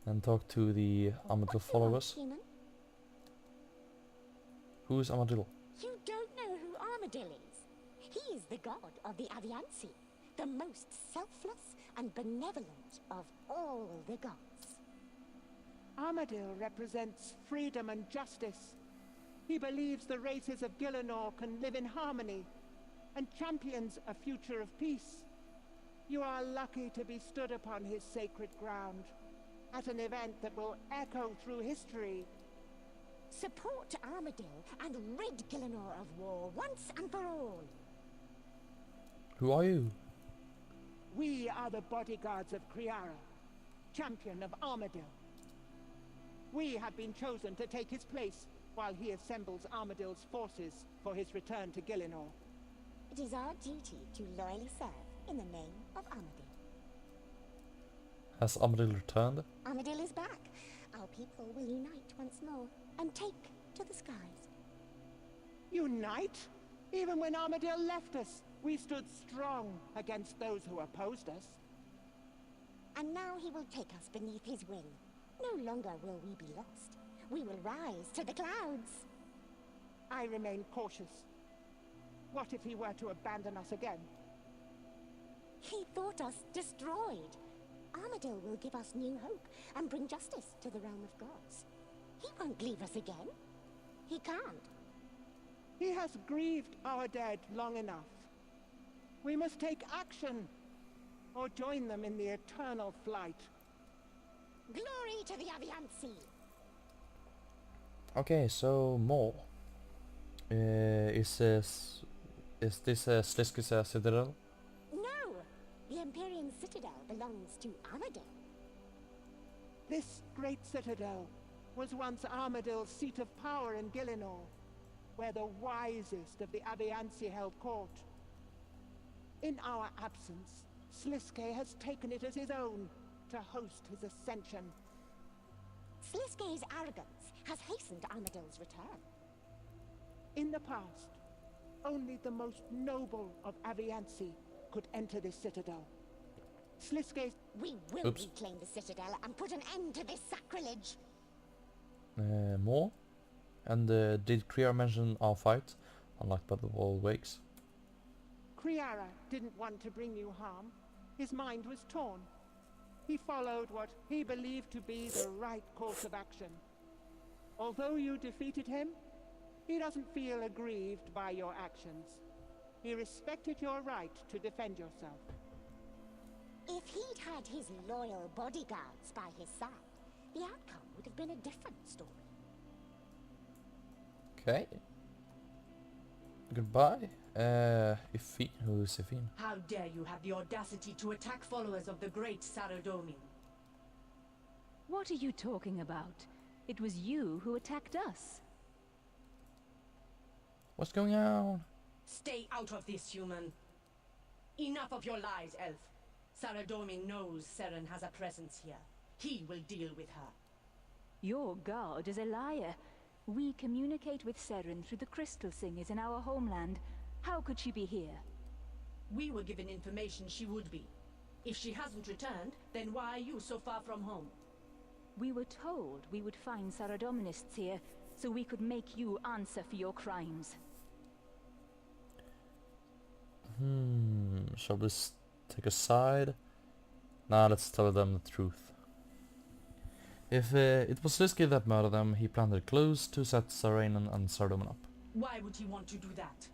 And talk to the Armadyl followers. Human. Who is Armadyl? You don't know who Armadyl is? He is the god of the Avianci, the most selfless and benevolent of all the gods. Armadyl represents freedom and justice. He believes the races of Gielinor can live in harmony and champions a future of peace. You are lucky to be stood upon his sacred ground at an event that will echo through history. Support Armadyl and rid Gielinor of war once and for all. Who are you? We are the bodyguards of Criara, champion of Armadyl. We have been chosen to take his place while he assembles Armadyl's forces for his return to Gielinor. It is our duty to loyally serve in the name of Armadyl. Has Armadyl returned? Armadyl is back. Our people will unite once more and take to the skies. Unite? Even when Armadyl left us, we stood strong against those who opposed us. And now he will take us beneath his wing. No longer will we be lost. We will rise to the clouds. I remain cautious. What if he were to abandon us again? He thought us destroyed. Armadyl will give us new hope and bring justice to the realm of gods. He won't leave us again. He can't. He has grieved our dead long enough. We must take action, or join them in the eternal flight. Glory to the Avianci! Okay, so more. Is this Sliske's citadel? No! The Empyrean citadel belongs to Armadyl. This great citadel was once Armadyl's seat of power in Gielinor, where the wisest of the Avianci held court. In our absence, Sliske has taken it as his own to host his ascension. Sliske's arrogance has hastened Armadyl's return. In the past, only the most noble of Avianci could enter this citadel. Sliske's... We will reclaim the citadel and put an end to this sacrilege. More? And did Kriar mention our fight, unlike by the wall wakes? Criara didn't want to bring you harm. His mind was torn. He followed what he believed to be the right course of action. Although you defeated him, he doesn't feel aggrieved by your actions. He respected your right to defend yourself. If he'd had his loyal bodyguards by his side, the outcome would have been a different story. Okay. Goodbye. Ifin. Who is Ifin? How dare you have the audacity to attack followers of the great Saradomin? What are you talking about? It was you who attacked us. What's going on? Stay out of this, human. Enough of your lies, elf. Saradomin knows Seren has a presence here. He will deal with her. Your god is a liar. We communicate with Seren through the crystal singers in our homeland. How could she be here? We were given information she would be. If she hasn't returned, then why are you so far from home? We were told we would find Saradominists here, so we could make you answer for your crimes. Shall we take a side? Nah, let's tell them the truth. If it was Sliske that murdered them, he planted clues to set Sarainen and Saradomin up. Why would he want to do that?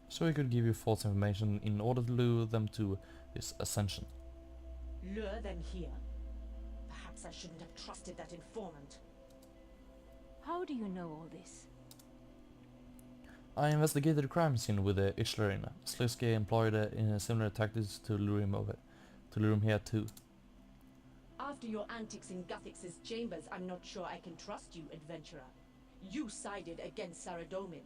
So he could give you false information in order to lure them to his ascension. Lure them here? Perhaps I shouldn't have trusted that informant. How do you know all this? I investigated the crime scene with the Ishlarina. Sliske employed similar tactics to lure him here too. After your antics in Guthix's chambers, I'm not sure I can trust you, adventurer. You sided against Saradomin.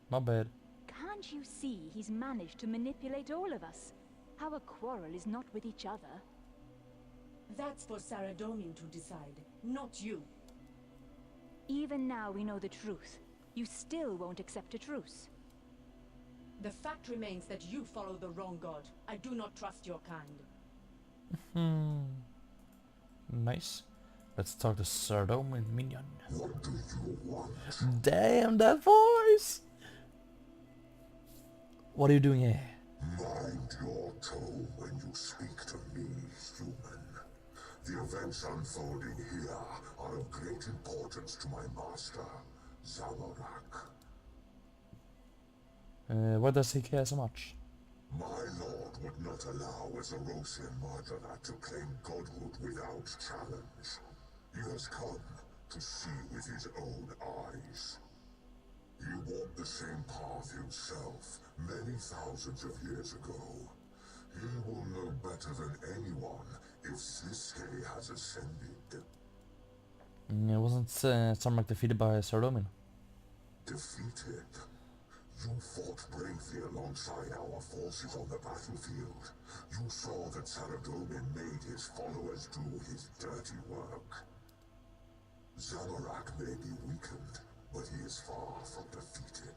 My bad. Can't you see he's managed to manipulate all of us? Our quarrel is not with each other. That's for Saradomin to decide, not you. Even now we know the truth. You still won't accept a truce. The fact remains that you follow the wrong god. I do not trust your kind. Nice. Let's talk to Saradomin Minion. What do you want? Damn, that voice! What are you doing here? Mind your tone when you speak to me, human. The events unfolding here are of great importance to my master, Zamorak. Why does he care so much? My lord would not allow Azarosian Marjana to claim godhood without challenge. He has come to see with his own eyes. He walked the same path himself many thousands of years ago. He will know better than anyone if Sliske has ascended. Wasn't Zamorak defeated by Saradomin? Defeated? You fought bravely alongside our forces on the battlefield. You saw that Saradomin made his followers do his dirty work. Zamorak may be weakened, but he is far from defeated.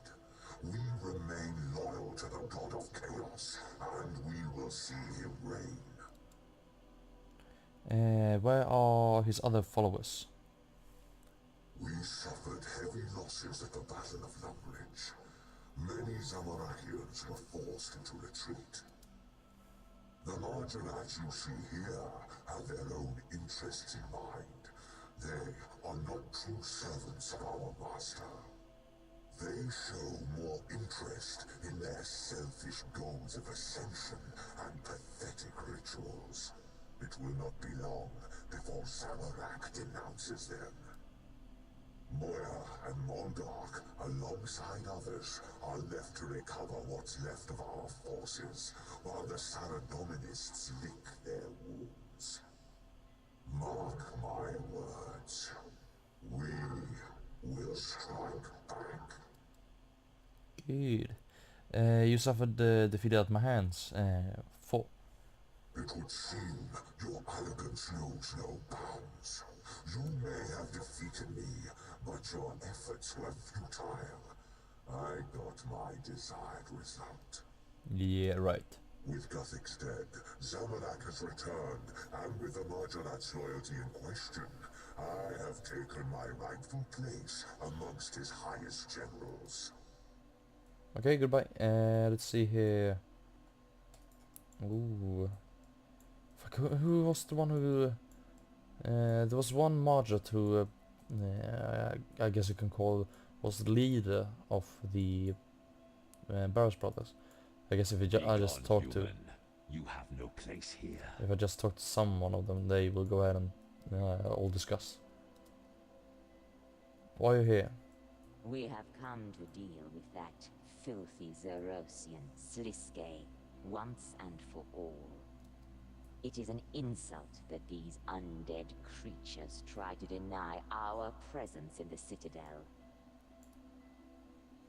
We remain loyal to the God of Chaos, and we will see him reign. Where are his other followers? We suffered heavy losses at the Battle of Lumbridge. Many Zamorakians were forced into retreat. The Marjorats you see here have their own interests in mind. They are not true servants of our master. They show more interest in their selfish goals of ascension and pathetic rituals. It will not be long before Zamorak denounces them. Moya and Mondark, alongside others, are left to recover what's left of our forces, while the Saradominists lick their wounds. Mark my words. We will strike back. Good. You suffered defeat at my hands. For? It would seem your arrogance knows no bounds. You may have defeated me, but your efforts were futile. I got my desired result. Yeah, right. With Guthix dead, Zamorak has returned, and with the Marjorat's loyalty in question, I have taken my rightful place amongst his highest generals. Okay, goodbye. Let's see here. Ooh. Fuck, who was the one who... there was one Marjot who, I guess you can call, was the leader of the Barrows brothers. I guess if I just talk to... You have no place here. If I just talk to someone of them, they will go ahead and all discuss. Why are you here? We have come to deal with that filthy Zerosian Sliske once and for all. It is an insult that these undead creatures try to deny our presence in the Citadel.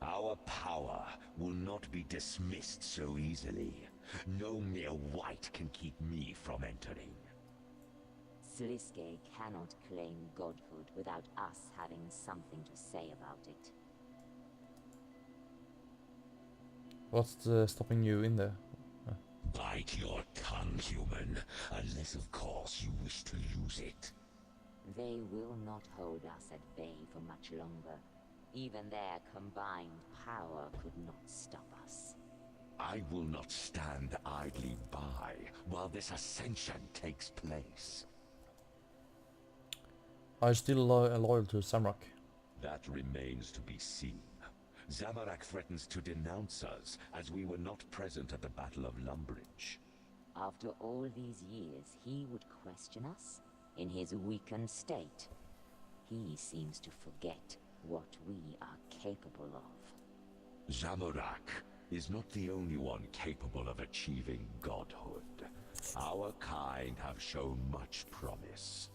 Our power will not be dismissed so easily. No mere wight can keep me from entering. Sliske cannot claim godhood without us having something to say about it. What's stopping you in there? Bite your tongue, human, unless of course you wish to lose it. They will not hold us at bay for much longer. Even their combined power could not stop us. I will not stand idly by while this ascension takes place. Are you still loyal to Zamorak? That remains to be seen. Zamorak threatens to denounce us as we were not present at the Battle of Lumbridge. After all these years, he would question us in his weakened state. He seems to forget what we are capable of. Zamorak is not the only one capable of achieving godhood. Our kind have shown much promise.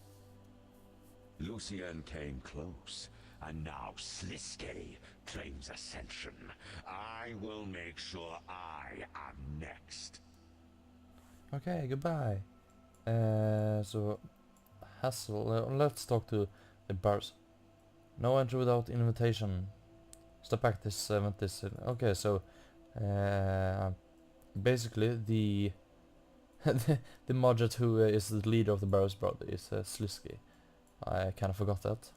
Lucien came close, and now Sliske claims ascension. I will make sure I am next. Okay, goodbye. So, Hassel, let's talk to the Barrows. No entry without invitation. Step back this event is... Okay, so... basically, the... the Marjot who is the leader of the Barrows brother is Sliske. I kind of forgot that.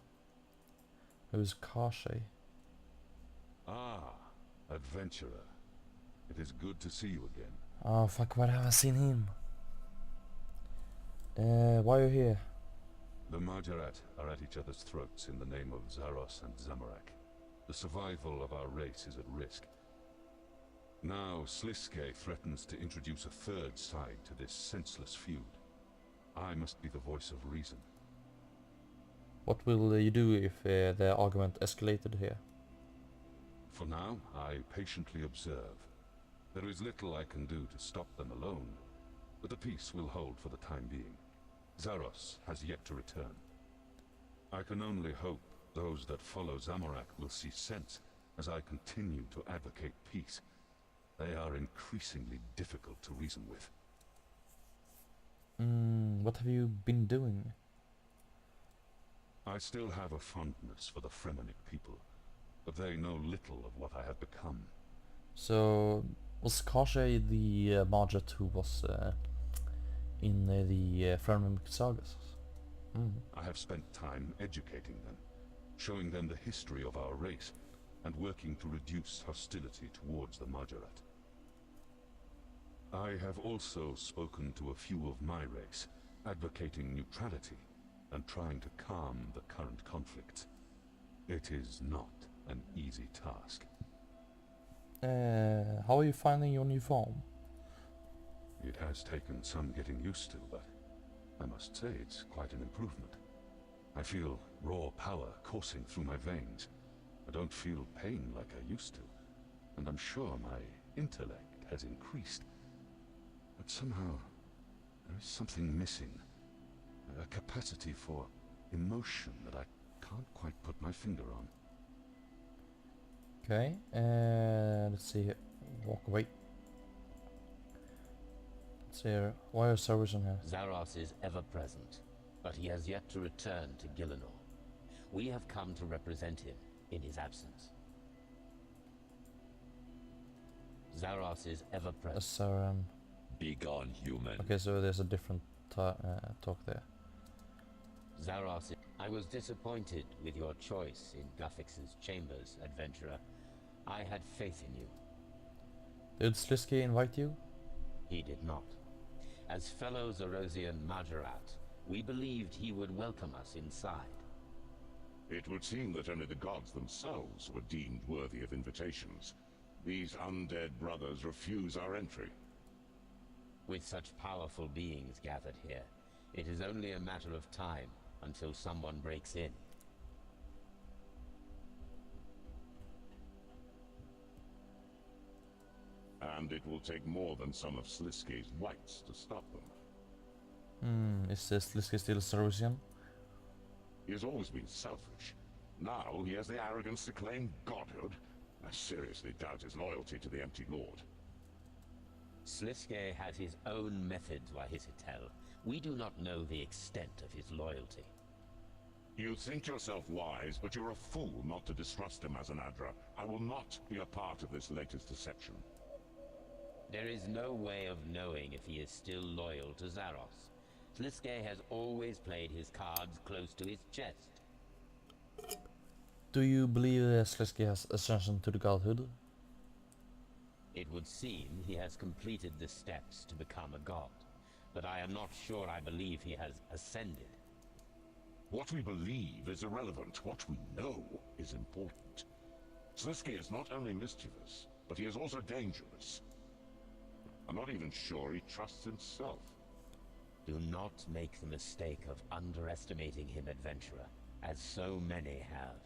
Who's Karshay? Ah, adventurer. It is good to see you again. Oh fuck, where have I seen him? Why are you here? The Margaret are at each other's throats in the name of Zaros and Zamorak. The survival of our race is at risk. Now Sliske threatens to introduce a third side to this senseless feud. I must be the voice of reason. What will you do if the argument escalated here? For now, I patiently observe. There is little I can do to stop them alone, but the peace will hold for the time being. Zaros has yet to return. I can only hope those that follow Zamorak will see sense as I continue to advocate peace. They are increasingly difficult to reason with. What have you been doing? I still have a fondness for the Fremennik people, but they know little of what I have become. So, was Karshay the Margaret who was in the Fremennik sagas? I have spent time educating them, showing them the history of our race, and working to reduce hostility towards the Margaret. I have also spoken to a few of my race, advocating neutrality and trying to calm the current conflict. It is not an easy task. How are you finding your new form? It has taken some getting used to, but I must say it's quite an improvement. I feel raw power coursing through my veins. I don't feel pain like I used to, and I'm sure my intellect has increased. But somehow, there is something missing. A capacity for emotion that I can't quite put my finger on. Okay, let's see here. Walk away. Let's see here. Why is Saracen here? Zaros is ever present, but he has yet to return to Gielinor. We have come to represent him in his absence. Zaros is ever present. Begone, human. Okay, so there's a different talk there. Zaros, I was disappointed with your choice in Guffix's chambers, adventurer. I had faith in you. Did Sliske invite you? He did not. As fellow Zarosian Majorat, we believed he would welcome us inside. It would seem that only the gods themselves were deemed worthy of invitations. These undead brothers refuse our entry. With such powerful beings gathered here, it is only a matter of time until someone breaks in. And it will take more than some of Sliske's whites to stop them. Is Sliske still Sarosian? He has always been selfish. Now he has the arrogance to claim godhood. I seriously doubt his loyalty to the Empty Lord. Sliske has his own methods, Wahisitel. We do not know the extent of his loyalty. You think yourself wise, but you're a fool not to distrust him as an Adra. I will not be a part of this latest deception. There is no way of knowing if he is still loyal to Zaros. Sliske has always played his cards close to his chest. Do you believe Sliske has ascension to the godhood? It would seem he has completed the steps to become a god, but I am not sure I believe he has ascended. What we believe is irrelevant. What we know is important. Sliske is not only mischievous, but he is also dangerous. I'm not even sure he trusts himself. Do not make the mistake of underestimating him, adventurer, as so many have.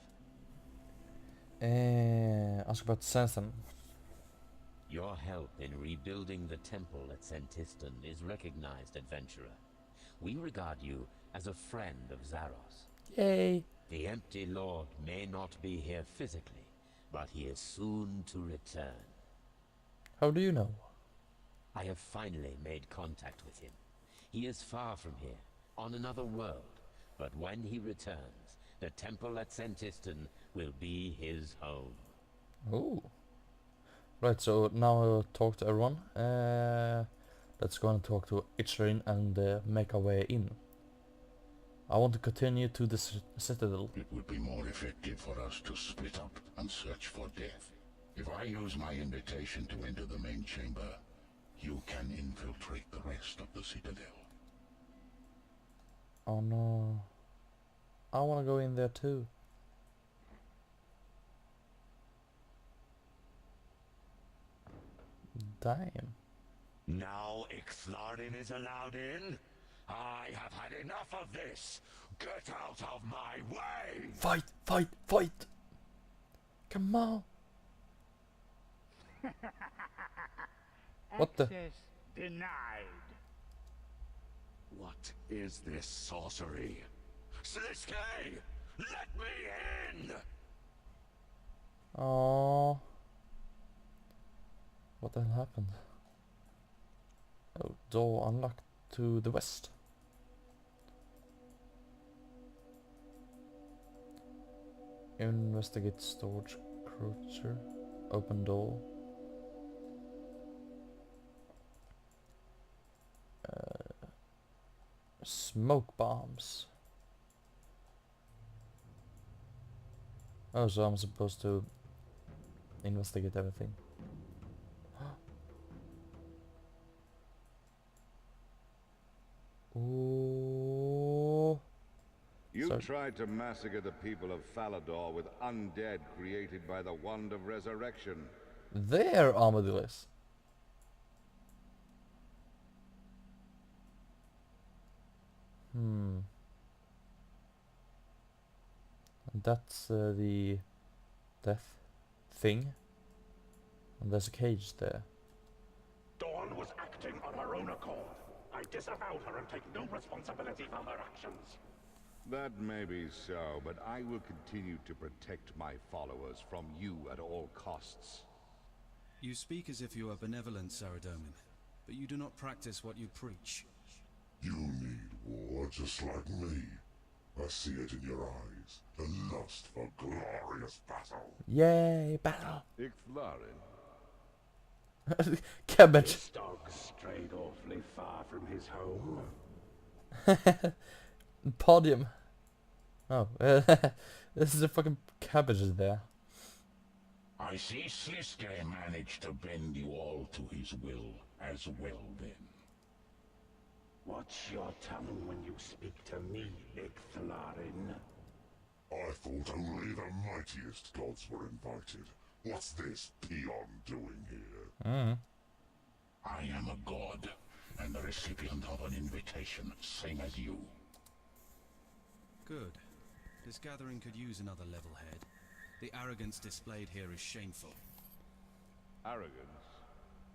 Ask about Sanson. Your help in rebuilding the temple at Sentistan is recognized, adventurer. We regard you as a friend of Zaros. Yay! The Empty Lord may not be here physically, but he is soon to return. How do you know? I have finally made contact with him. He is far from here, on another world, but when he returns, the temple at Sentistan will be his home. Oh. Right, so now I'll talk to everyone. Let's go and talk to Ichrin and make our way in. I want to continue to the citadel. It would be more effective for us to split up and search for death. If I use my invitation to enter the main chamber, you can infiltrate the rest of the citadel. Oh no. I want to go in there too. Damn. Now Ixthlarin is allowed in? I have had enough of this! Get out of my way! Fight! Fight! Fight! Come on! What the? Access denied. What is this sorcery? Sliskay! Let me in! Oh. What the hell happened? Oh, door unlocked to the west. Investigate storage cruiser. Open door. Smoke bombs. Oh, so I'm supposed to investigate everything. Ooh. You tried to massacre the people of Falador with undead created by the wand of resurrection. There, Armadyl is. That's the death thing. And there's a cage there. Dawn was acting on her own accord. I disavowed her and take no responsibility for her actions. That may be so, but I will continue to protect my followers from you at all costs. You speak as if you are benevolent, Saradomin, but you do not practice what you preach. You need war just like me. I see it in your eyes. The lust for glorious battle. Yay, battle! Ixthlarin. Cabbage. This dog strayed awfully far from his home. Podium. Oh, this is a fucking cabbages there. I see Sliskay managed to bend you all to his will as well then. Watch your tongue when you speak to me, Ixthlarin. I thought only the mightiest gods were invited. What's this peon doing here? I am a god, and the recipient of an invitation, same as you. Good. This gathering could use another level head. The arrogance displayed here is shameful. Arrogance?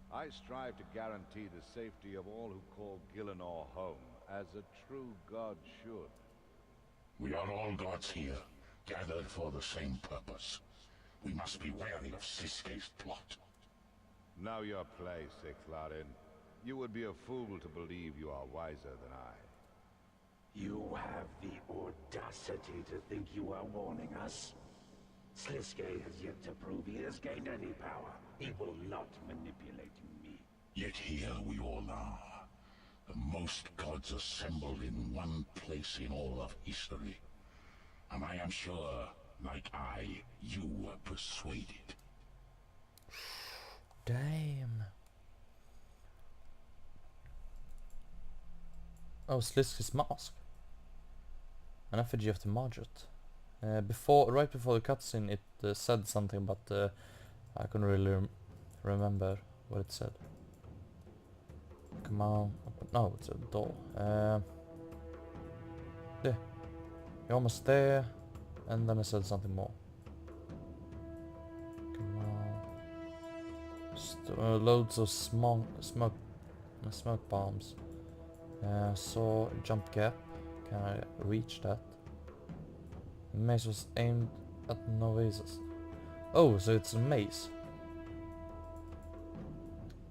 I strive to guarantee the safety of all who call Gielinor home, as a true god should. We are all gods here, gathered for the same purpose. We must be wary of Sliskay's plot. Know your place, Ixthlarin. You would be a fool to believe you are wiser than I. You have the audacity to think you are warning us? Sliskay has yet to prove he has gained any power. He will not manipulate me. Yet here we all are. The most gods assembled in one place in all of history. And I am sure, like you were persuaded. Damn. Oh, Sliskay's mask. An effigy of the Margit. Right before the cutscene, it said something, but I couldn't really remember what it said. Come on. No, it's a door. There. You're almost there. And then it said something more. Come on. Loads of smoke bombs. So jump gap. Can I reach that? The maze was aimed at novices. Oh, so it's a maze.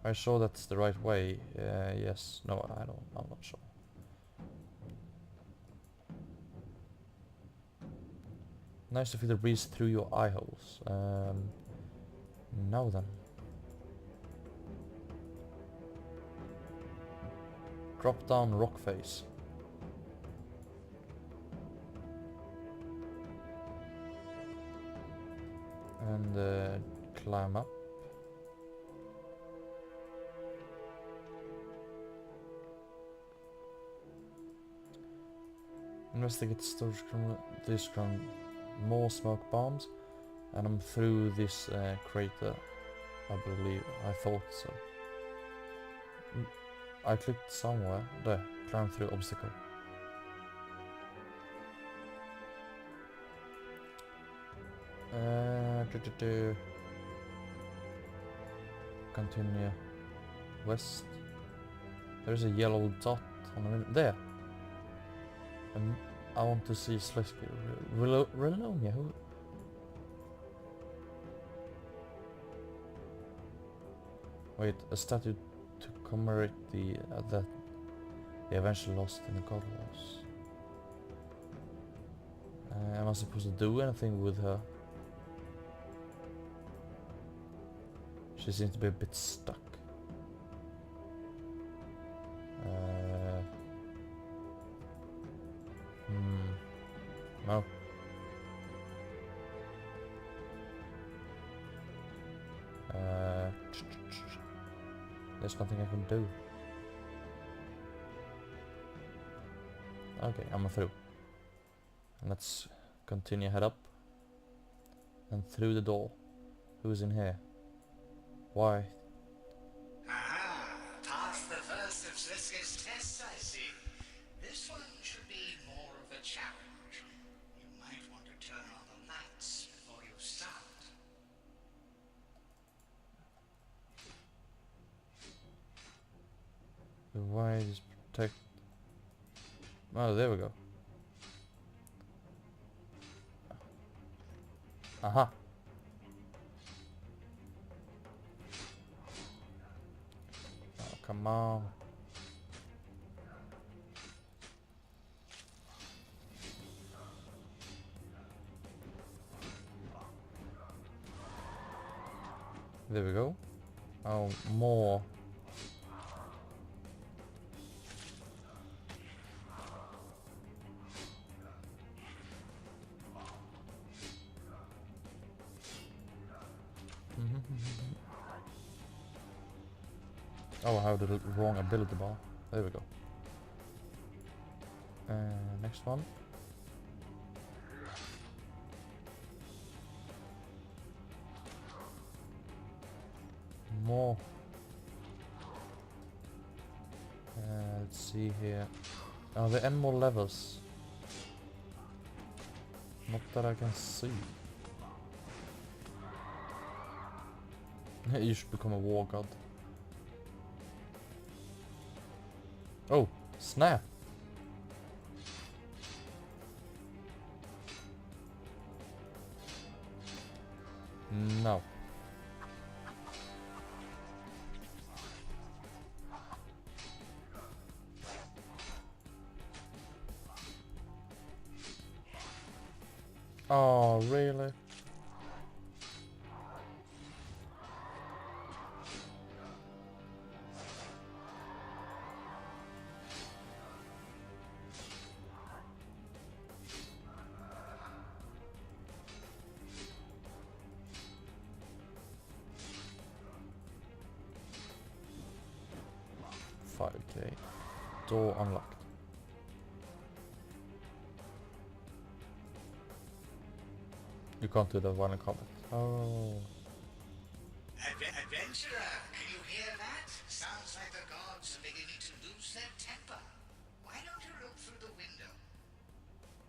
Are you sure that's the right way? Yes. No, I'm not sure. Nice to feel the breeze through your eye holes. Now then. Drop down rock face. And climb up. Investigate storage this ground, more smoke bombs, and I'm through this crater. I believe, I thought so. I clicked somewhere. There, climb through obstacle. Continue west. There's a yellow dot on the map. There. I want to see Slisky. Relonia, who? Wait, a statue to commemorate that they eventually lost in the God Wars. Am I supposed to do anything with her? She seems to be a bit stuck. No. There's nothing I can do. Okay, I'm through. Let's continue, head up. And through the door. Who's in here? Why? Aha! Passed the first of Sliske's tests, I see. This one should be more of a challenge. You might want to turn on the lights before you start. Why is protect? Oh, there we go. Aha. Oh, come on. There we go. Oh, more. Oh, I have the wrong ability bar. There we go. Next one. More. Let's see here. Oh, there are more levels. Not that I can see. You should become a war god. Oh, snap! No. Oh, really? Okay. Door unlocked. You can't do that while in combat. Oh. Adventurer, can you hear that? Sounds like the gods are beginning to lose their temper. Why don't you look through the window?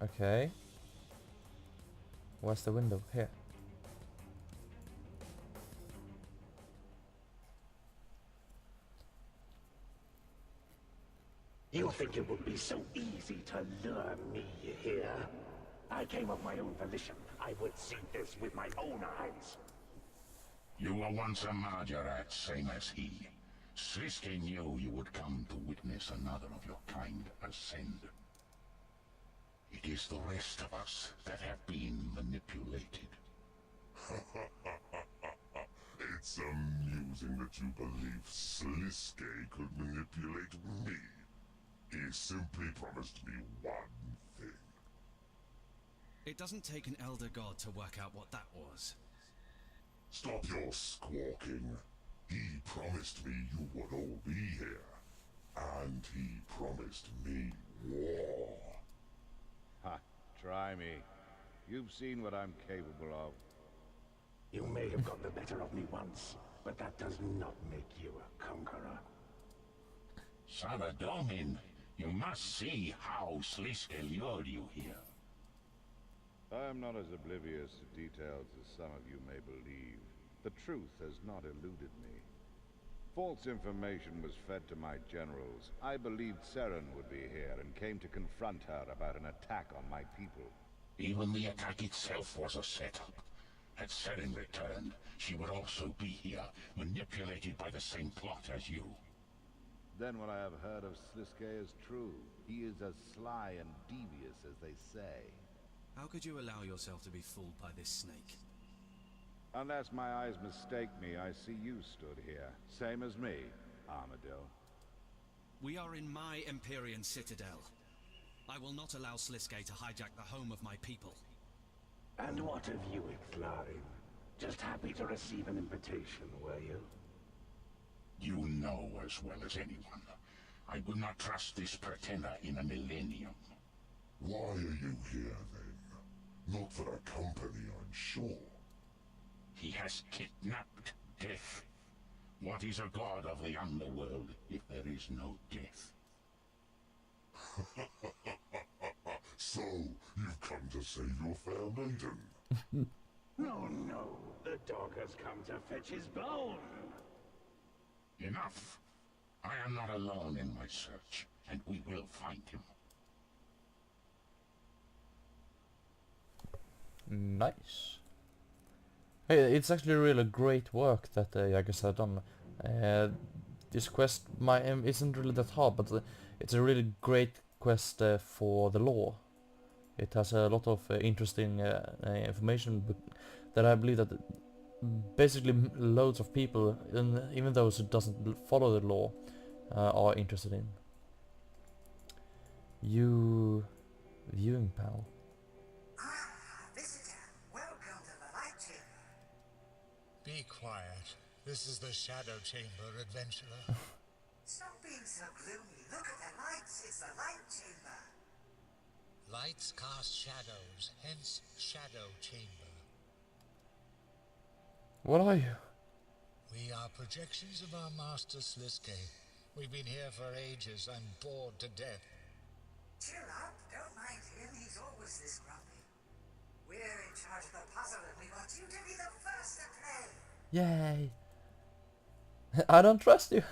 Okay. Where's the window? Here. You think it would be so easy to lure me here? I came of my own volition. I would see this with my own eyes. You were once a Margaret, same as he. Sliske knew you would come to witness another of your kind ascend. It is the rest of us that have been manipulated. It's amusing that you believe Sliske could manipulate me. He simply promised me one thing. It doesn't take an elder god to work out what that was. Stop your squawking. He promised me you would all be here. And he promised me war. Ha, try me. You've seen what I'm capable of. You may have got the better of me once, but that does not make you a conqueror. Saradomin, you must see how Sliske lured you here. I am not as oblivious to details as some of you may believe. The truth has not eluded me. False information was fed to my generals. I believed Seren would be here and came to confront her about an attack on my people. Even the attack itself was a setup. Had Seren returned, she would also be here, manipulated by the same plot as you. Then what I have heard of Sliske is true. He is as sly and devious as they say. How could you allow yourself to be fooled by this snake? Unless my eyes mistake me, I see you stood here. Same as me, Armadyl. We are in my Empyrean citadel. I will not allow Sliske to hijack the home of my people. And what of you, Ixlarin? Just happy to receive an invitation, were you? You know as well as anyone. I would not trust this pretender in a millennium. Why are you here, then? Not for a company, I'm sure. He has kidnapped death. What is a god of the underworld if there is no death? So, you've come to save your fair maiden? No, no. The dog has come to fetch his bone. Enough. I am not alone in my search, and we will find him. Nice. Hey, it's actually really great work that Jaggers have done. This quest isn't really that hard, but it's a really great quest for the lore. It has a lot of interesting information that I believe that basically loads of people, even those who doesn't follow the lore, are interested in. You viewing panel. Be quiet. This is the Shadow Chamber, adventurer. Stop being so gloomy. Look at the lights. It's the light chamber. Lights cast shadows, hence Shadow Chamber. What are you? We are projections of our master Sliske. We've been here for ages. I'm bored to death. Chill out. Don't mind him. He's always this grumpy. We're in charge of the puzzle and we want you to be the first to play. Yay! I don't trust you.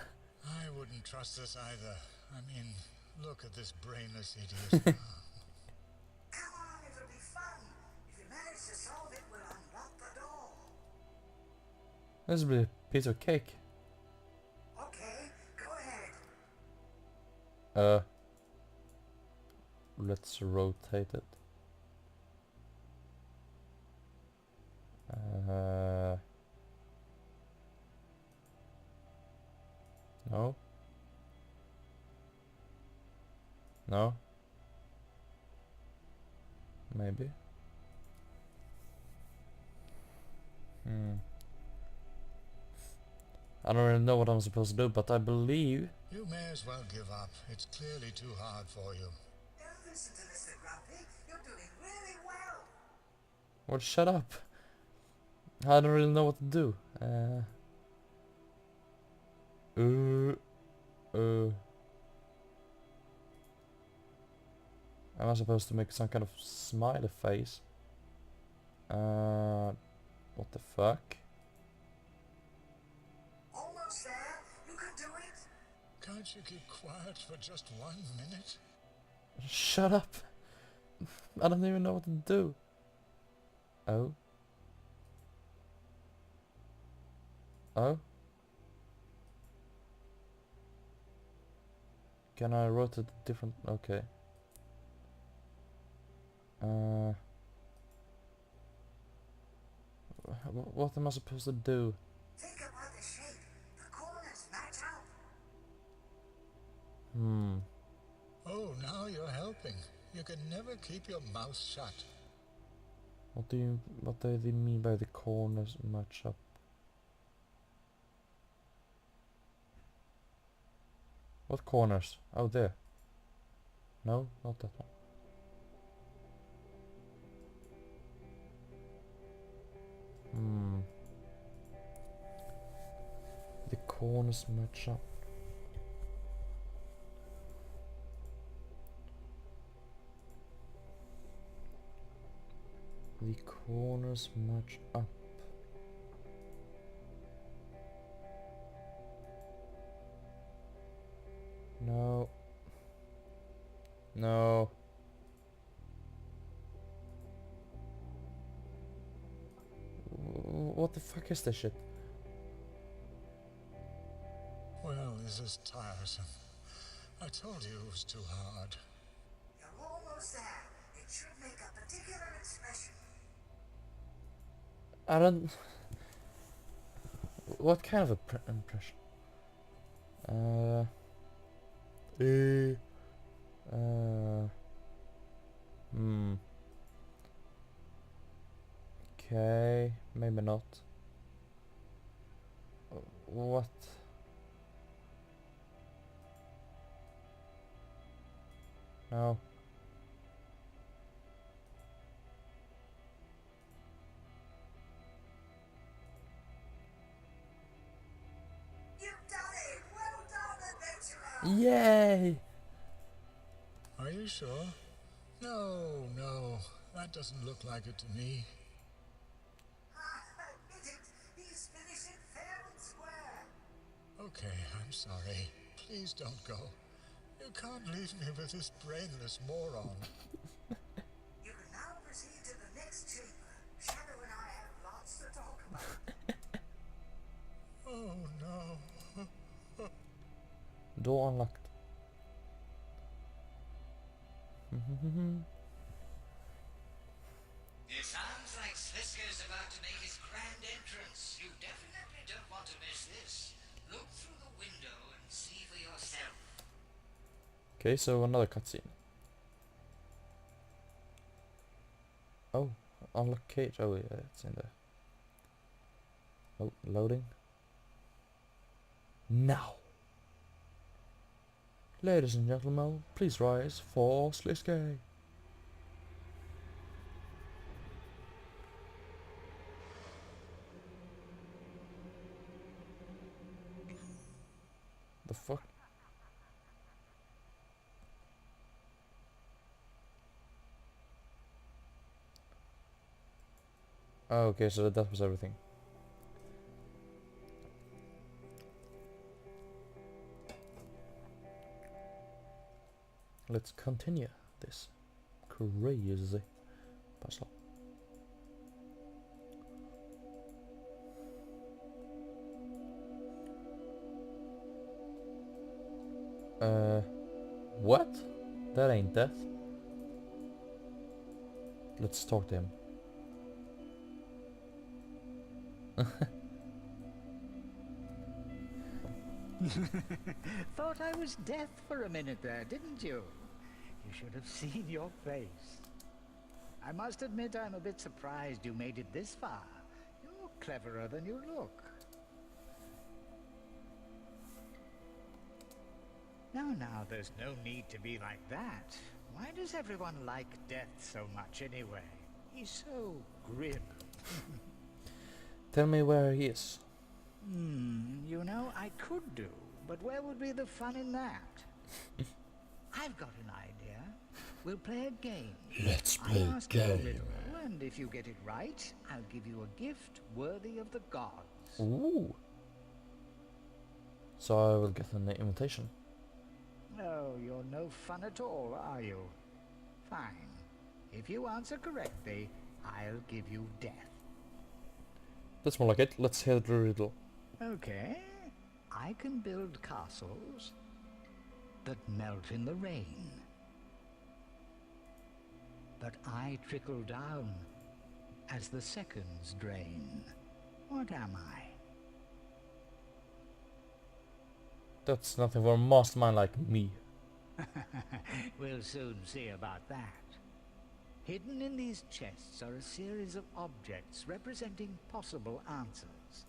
I wouldn't trust this either. I mean, look at this brainless idiot. Come on, it'll be fun. If you manage to solve it, we'll unlock the door. This will be a piece of cake. Okay, go ahead. Let's rotate it. No. No. Maybe. I don't really know what I'm supposed to do, but I believe... You may as well give up. It's clearly too hard for you. Don't listen to Mr. Grumpy. You're doing really well. Well, shut up. I don't really know what to do. Am I supposed to make some kind of smiley face? What the fuck? Almost there. You can do it. Can't you keep quiet for just 1 minute? Shut up! I don't even know what to do. Oh. Oh. Can I rotate different? Okay. What am I supposed to do? Think about the shape. The corners match up. Oh, now you're helping. You can never keep your mouth shut. What do they mean by the corners match up? What corners? Oh, there. No, not that one. The corners match up. The corners match up. No. No. What the fuck is this shit? Well, this is tiresome. I told you it was too hard. You're almost there. It should make a particular expression. I don't... What kind of a impression? Okay, maybe not. What? No. You've done it! Well done, adventurer! Yay! Are you sure? No, that doesn't look like it to me. Admit it, he's finished it fair and square. Okay, I'm sorry. Please don't go. You can't leave me with this brainless moron. You can now proceed to the next chamber. Shadow and I have lots to talk about. Oh no. Door unlocked. It sounds like Slisko's about to make his grand entrance. You definitely don't want to miss this. Look through the window and see for yourself. Okay, so another cutscene. Oh, unlock cage. Oh yeah, it's in there. Oh, loading. Now. Ladies and gentlemen, please rise for Sliske. The fuck? Oh, okay, so that was everything. Let's continue this crazy puzzle. What? That ain't death. Let's talk to him. Thought I was death for a minute there, didn't you? You should have seen your face. I must admit I'm a bit surprised you made it this far. You're cleverer than you look. Now, there's no need to be like that. Why does everyone like death so much anyway? He's so grim. Tell me where he is. You know, I could do, but where would be the fun in that? I've got an idea. We'll play a game. Let's play I a ask you a game. riddle, and if you get it right, I'll give you a gift worthy of the gods. Ooh. So I will get an invitation. No, you're no fun at all, are you? Fine. If you answer correctly, I'll give you death. That's more like it. Let's hear the riddle. Okay. I can build castles that melt in the rain. But I trickle down as the seconds drain. What am I? That's nothing for a mastermind like me. We'll soon see about that. Hidden in these chests are a series of objects representing possible answers.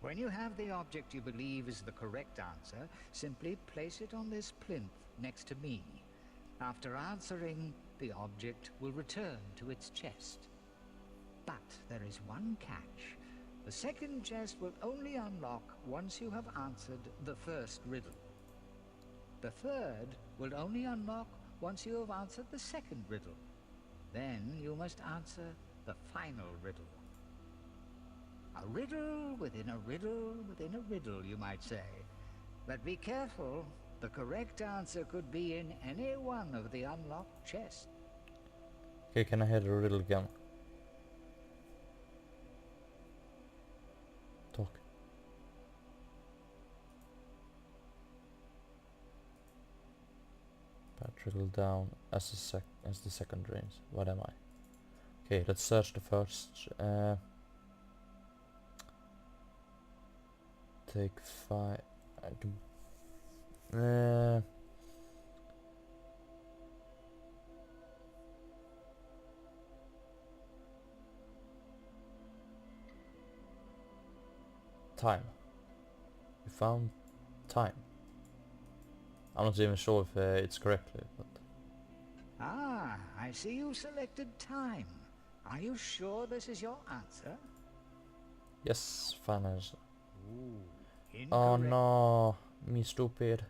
When you have the object you believe is the correct answer, simply place it on this plinth next to me. After answering, the object will return to its chest. But there is one catch. The second chest will only unlock once you have answered the first riddle. The third will only unlock once you have answered the second riddle. Then you must answer the final riddle. A riddle within a riddle within a riddle, you might say. But be careful, the correct answer could be in any one of the unlocked chests. Okay, can I hear the riddle again? Talk. But trickle down as the second range. What am I? Okay, let's search the first. Take 5. I can. Time. We found time. I'm not even sure if it's correctly, but... Ah, I see you selected time. Are you sure this is your answer? Yes, fine answer. Ooh, Oh incorrect. no, me stupid.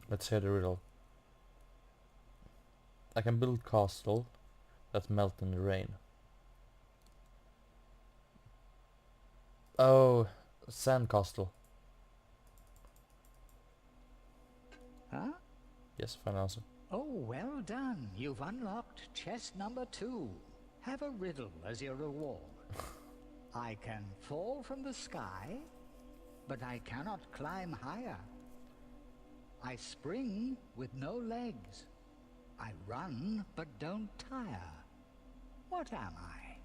Let's hear the riddle. I can build castle that melt in the rain. Oh, sandcastle. Huh? Yes, fine answer. Oh, well done. You've unlocked chest number 2. Have a riddle as your reward. I can fall from the sky, but I cannot climb higher. I spring with no legs. I run, but don't tire. What am I?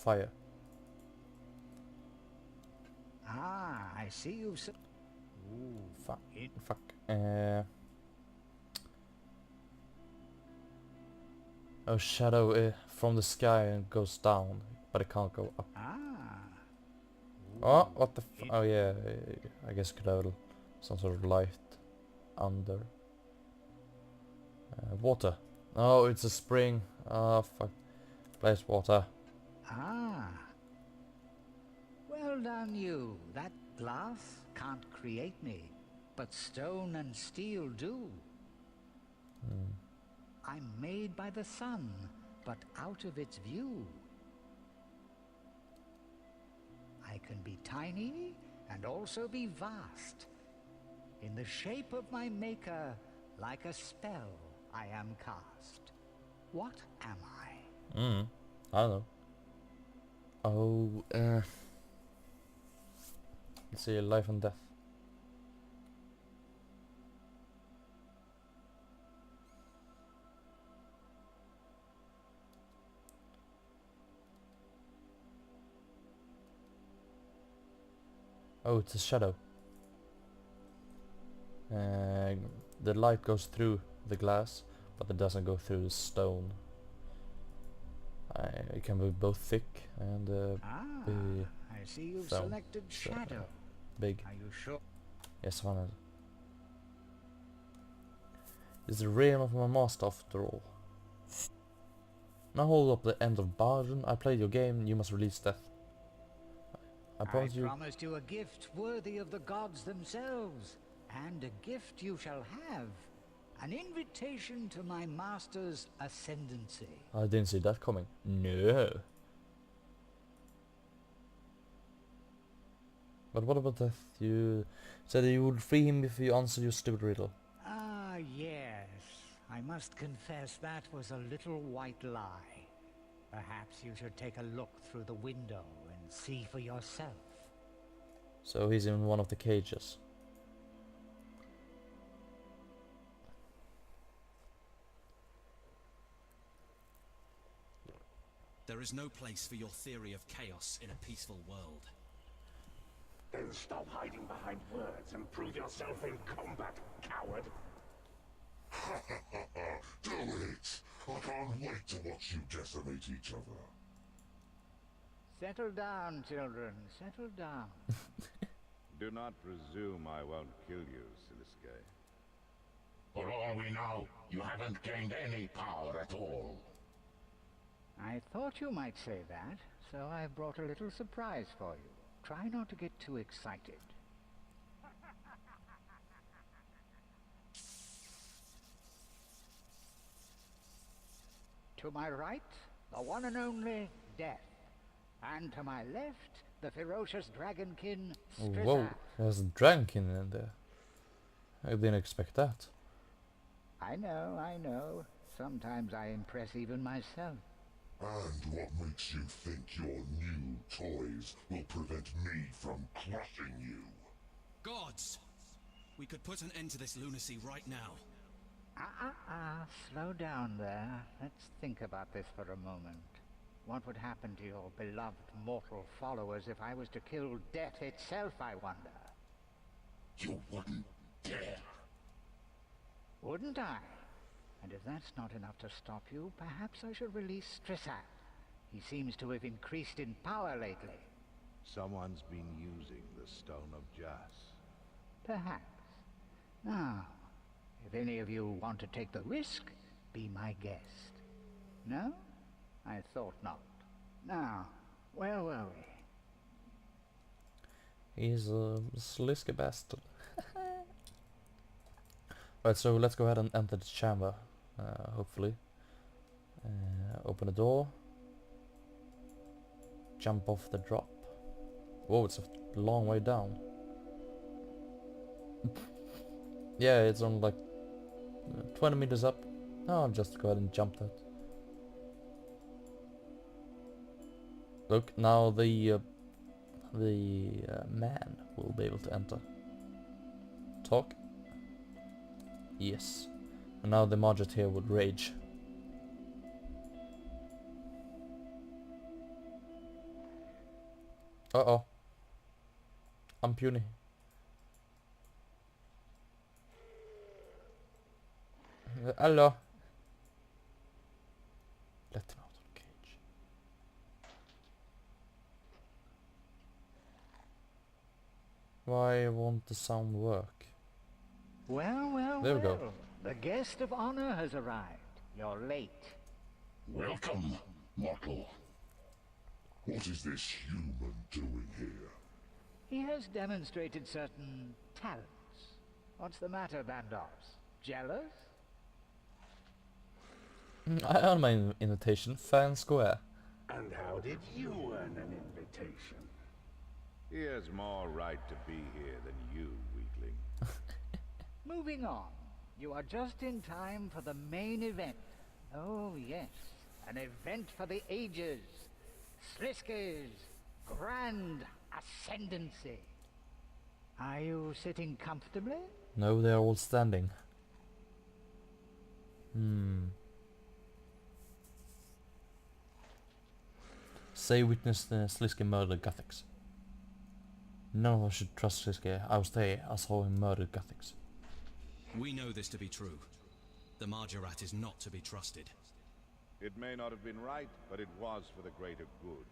Fire. Ah, I see you've... Ooh, Fuck. Fuck. Oh, shadow from the sky and goes down, but it can't go up. Ah. Oh, what the f... Oh yeah, I guess could have some sort of light under. Water. Oh, it's a spring. Oh, fuck. Place water. Ah. Well done, you. That glass can't create me, but stone and steel do. I'm made by the sun, but out of its view. I can be tiny and also be vast. In the shape of my maker, like a spell, I am cast. What am I? I don't know. Oh, let's see, life and death. Oh, it's a shadow. The light goes through the glass, but it doesn't go through the stone. It can be both thick and be I see you've thin, selected so, shadow. big. Are you sure? Yes, one. It's the realm of my master after all. Now hold up the end of bargain. I played your game. You must release death. I promise you. Promised you a gift worthy of the gods themselves, and a gift you shall have. An invitation to my master's ascendancy. I didn't see that coming. No. But what about death? You said that you would free him if you answered your stupid riddle. Ah, yes. I must confess that was a little white lie. Perhaps you should take a look through the window and see for yourself. So he's in one of the cages. There is no place for your theory of chaos in a peaceful world. Then stop hiding behind words and prove yourself in combat, coward. Do it! I can't wait to watch you decimate each other. Settle down, children. Settle down. Do not presume I won't kill you, Siliske. For all we know, you haven't gained any power at all. I thought you might say that, so I brought a little surprise for you. Try not to get too excited. To my right, the one and only Death. And to my left, the ferocious dragonkin Strissa. Whoa, there's a dragonkin in there. I didn't expect that. I know. Sometimes I impress even myself. And what makes you think your new toys will prevent me from crushing you? Gods! We could put an end to this lunacy right now. Slow down there. Let's think about this for a moment. What would happen to your beloved mortal followers if I was to kill death itself, I wonder? You wouldn't dare. Wouldn't I? And if that's not enough to stop you, perhaps I should release Strissa. He seems to have increased in power lately. Someone's been using the Stone of Jas. Perhaps. Now, if any of you want to take the risk, be my guest. No? I thought not. Now, where were we? He's a Sliske bastard. Right, so let's go ahead and enter the chamber, hopefully. Open the door. Jump off the drop. Whoa, it's a long way down. Yeah, it's on like 20 meters up. No, I'll just go ahead and jump that. Look, now the man will be able to enter. Talk. Yes. And now the Margit here would rage. Uh-oh. I'm puny. Hello. Let him out of the cage. Why won't the sound work? Well, there we go. The guest of honor has arrived. You're late. Welcome, mortal. What is this human doing here? He has demonstrated certain talents. What's the matter, Bandos? Jealous? I earned my invitation, fair and square. And how did you earn an invitation? He has more right to be here than you, weakling. Moving on. You are just in time for the main event. Oh yes, an event for the ages. Sliske's grand ascendancy. Are you sitting comfortably? No, they are all standing. Say witness the Sliske murder Gothics. None of us should trust Sliske. I will stay. I saw him murder Gothics. We know this to be true. The Margaret is not to be trusted. It may not have been right, but it was for the greater good.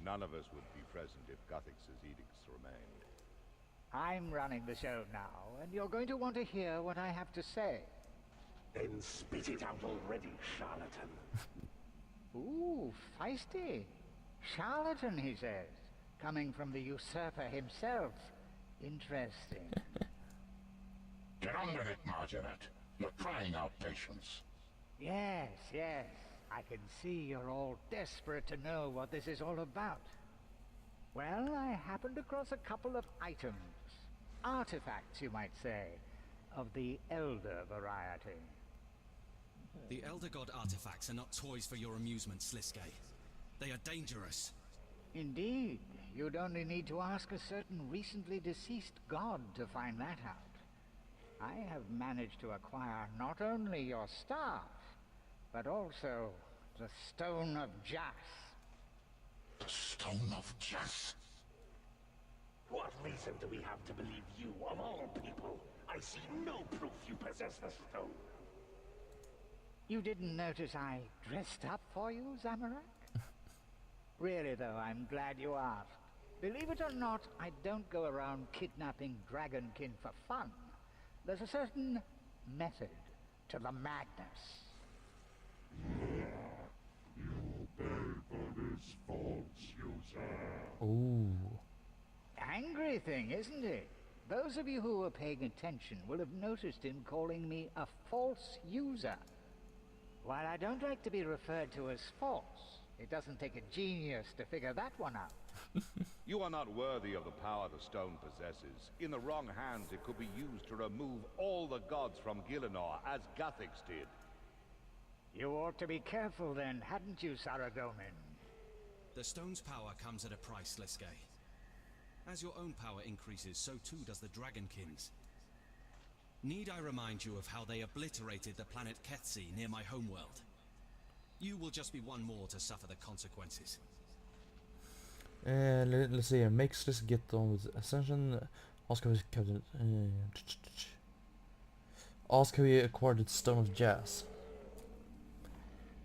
None of us would be present if Gothix's edicts remained. I'm running the show now, and you're going to want to hear what I have to say. Then spit it out already, charlatan. Ooh, feisty. Charlatan, he says. Coming from the usurper himself. Interesting. Get on with it, Margaret. You're crying out patience. Yes. I can see you're all desperate to know what this is all about. Well, I happened across a couple of items. Artifacts, you might say, of the Elder variety. The Elder God artifacts are not toys for your amusement, Sliske. They are dangerous. Indeed. You'd only need to ask a certain recently deceased god to find that out. I have managed to acquire not only your staff, but also the Stone of Jas. Stone of Jas? What reason do we have to believe you, of all people? I see no proof you possess the stone. You didn't notice I dressed up for you, Zamorak? Really though, I'm glad you asked. Believe it or not, I don't go around kidnapping dragonkin for fun. There's a certain method to the madness. You pay for this false user. Ooh. Angry thing, isn't it? Those of you who are paying attention will have noticed him calling me a false user. While I don't like to be referred to as false, it doesn't take a genius to figure that one out. You are not worthy of the power the stone possesses. In the wrong hands, it could be used to remove all the gods from Gielinor, as Guthix did. You ought to be careful then, hadn't you, Saradomin? The stone's power comes at a price, Sliske. As your own power increases, so too does the Dragonkin's. Need I remind you of how they obliterated the planet Ketsi near my homeworld? You will just be one more to suffer the consequences. Let's see here. Makes this get on with Ascension. Ask how we acquired the Stone of Jas.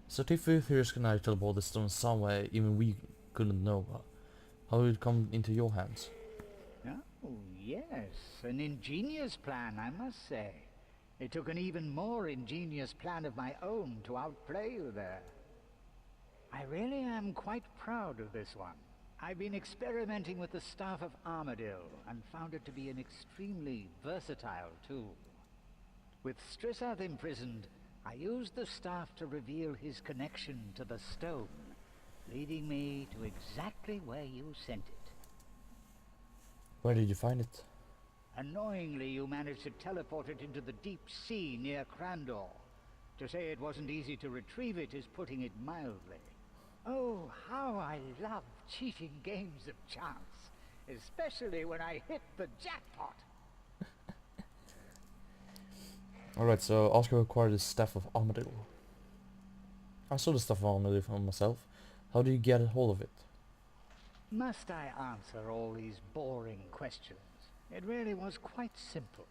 Certificate theories can I tell about the stone some way even we couldn't know. How did it come into your hands? Oh, yes. An ingenious plan, I must say. It took an even more ingenious plan of my own to outplay you there. I really am quite proud of this one. I've been experimenting with the staff of Armadyl and found it to be an extremely versatile tool. With Strissath imprisoned, I used the staff to reveal his connection to the stone, leading me to exactly where you sent it. Where did you find it? Annoyingly, you managed to teleport it into the deep sea near Crandor. To say it wasn't easy to retrieve it is putting it mildly. Oh, how I love cheating games of chance, especially when I hit the jackpot. Alright, so Oscar acquired the staff of Armadyl. I saw the staff of Armadyl for myself. How do you get a hold of it? Must I answer all these boring questions? It really was quite simple.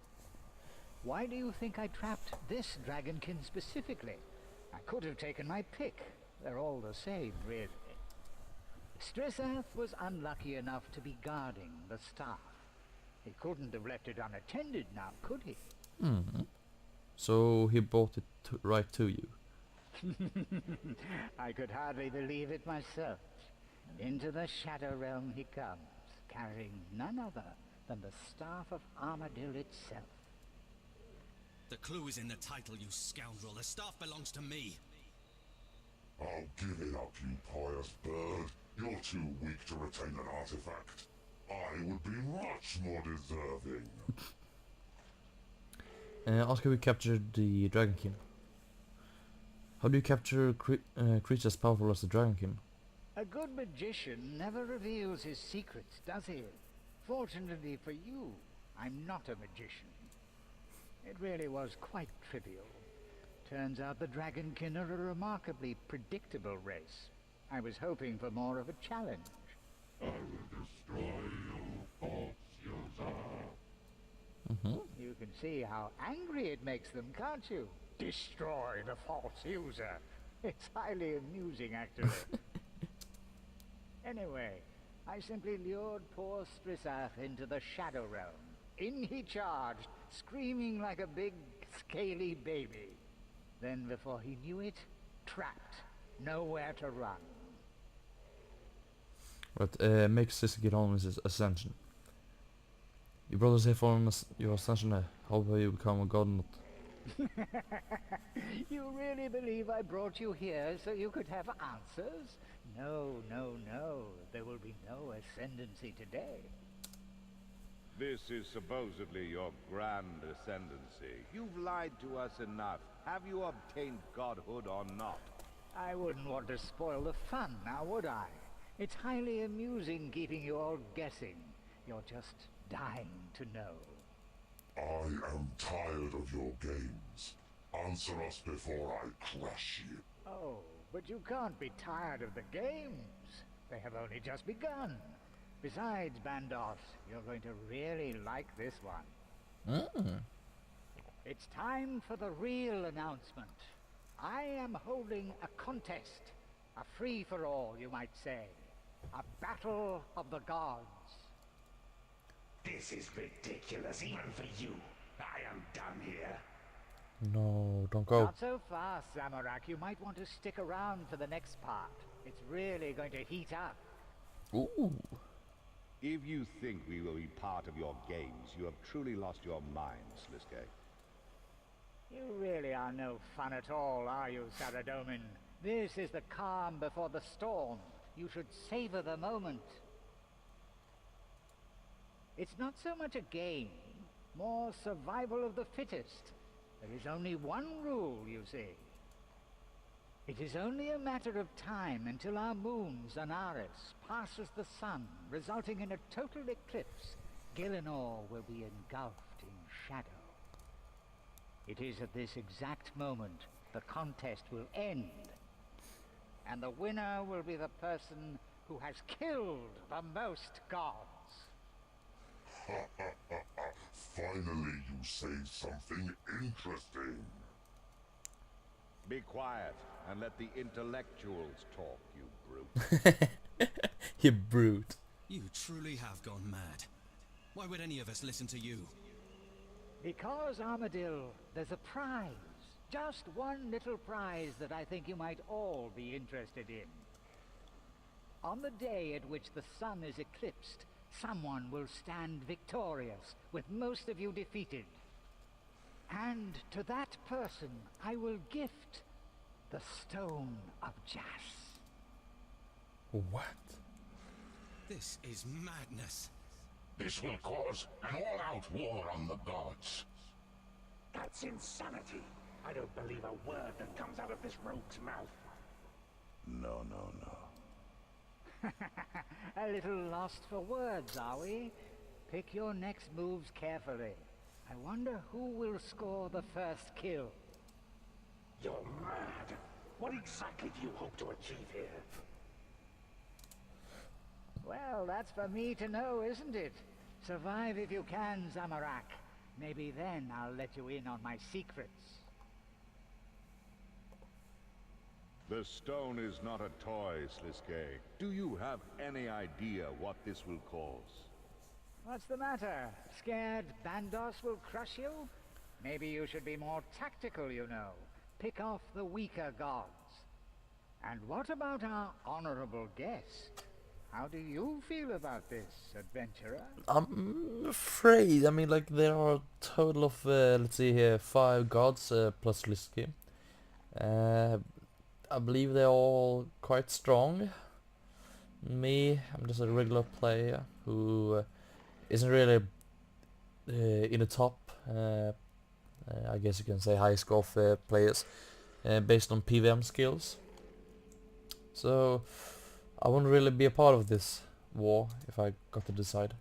Why do you think I trapped this dragonkin specifically? I could have taken my pick. They're all the same, really. Strissath was unlucky enough to be guarding the staff. He couldn't have left it unattended now, could he? So he brought it right to you. I could hardly believe it myself. Into the Shadow Realm he comes, carrying none other than the staff of Armadyl itself. The clue is in the title, you scoundrel. The staff belongs to me. Oh, give it up, you pious bird. You're too weak to retain an artifact. I would be much more deserving. Oscar, we captured the Dragonkin. How do you capture creatures as powerful as the Dragonkin? A good magician never reveals his secrets, does he? Fortunately for you, I'm not a magician. It really was quite trivial. Turns out the Dragonkin are a remarkably predictable race. I was hoping for more of a challenge. I will destroy you, false user. You can see how angry it makes them, can't you? Destroy the false user. It's highly amusing, actually. Anyway, I simply lured poor Strissath into the Shadow Realm. In he charged, screaming like a big, scaly baby. Then, before he knew it, trapped. Nowhere to run. But makes this get on with his ascension. Your brothers here following your ascension. How will you become a god? You really believe I brought you here so you could have answers? No, no, no. There will be no ascendancy today. This is supposedly your grand ascendancy. You've lied to us enough. Have you obtained godhood or not? I wouldn't want to spoil the fun, now would I? It's highly amusing keeping you all guessing. You're just dying to know. I am tired of your games. Answer us before I crush you. Oh, but you can't be tired of the games. They have only just begun. Besides, Bandos, you're going to really like this one. It's time for the real announcement. I am holding a contest. A free-for-all, you might say. A battle of the gods. This is ridiculous, even for you. I am done here. No, don't go. Not so fast, Zamorak. You might want to stick around for the next part. It's really going to heat up. Ooh. If you think we will be part of your games, you have truly lost your mind, Sliske. You really are no fun at all, are you, Saradomin? This is the calm before the storm. You should savor the moment. It's not so much a game, more survival of the fittest. There is only one rule, you see. It is only a matter of time until our moon, Zanaris, passes the sun, resulting in a total eclipse. Gielinor will be engulfed in shadow. It is at this exact moment the contest will end. And the winner will be the person who has killed the most gods. Finally you say something interesting. Be quiet and let the intellectuals talk, you brute. You brute. You truly have gone mad. Why would any of us listen to you? Because, Armadyl, there's a prize. Just one little prize that I think you might all be interested in. On the day at which the sun is eclipsed, someone will stand victorious, with most of you defeated. And to that person, I will gift the Stone of Jas. What? This is madness. This will cause an all-out war on the gods. That's insanity. I don't believe a word that comes out of this rogue's mouth. No. A little lost for words, are we? Pick your next moves carefully. I wonder who will score the first kill. You're mad. What exactly do you hope to achieve here? Well, that's for me to know, isn't it? Survive if you can, Zamorak. Maybe then I'll let you in on my secrets. The stone is not a toy, Sliske. Do you have any idea what this will cause? What's the matter? Scared Bandos will crush you? Maybe you should be more tactical, you know. Pick off the weaker gods. And what about our honorable guest? How do you feel about this, adventurer? I'm afraid. I mean, like, there are a total of, let's see here, 5 gods plus Liski. I believe they're all quite strong. Me, I'm just a regular player who isn't really in the top, I guess you can say, high score of players based on PvM skills. So I wouldn't really be a part of this war if I got to decide.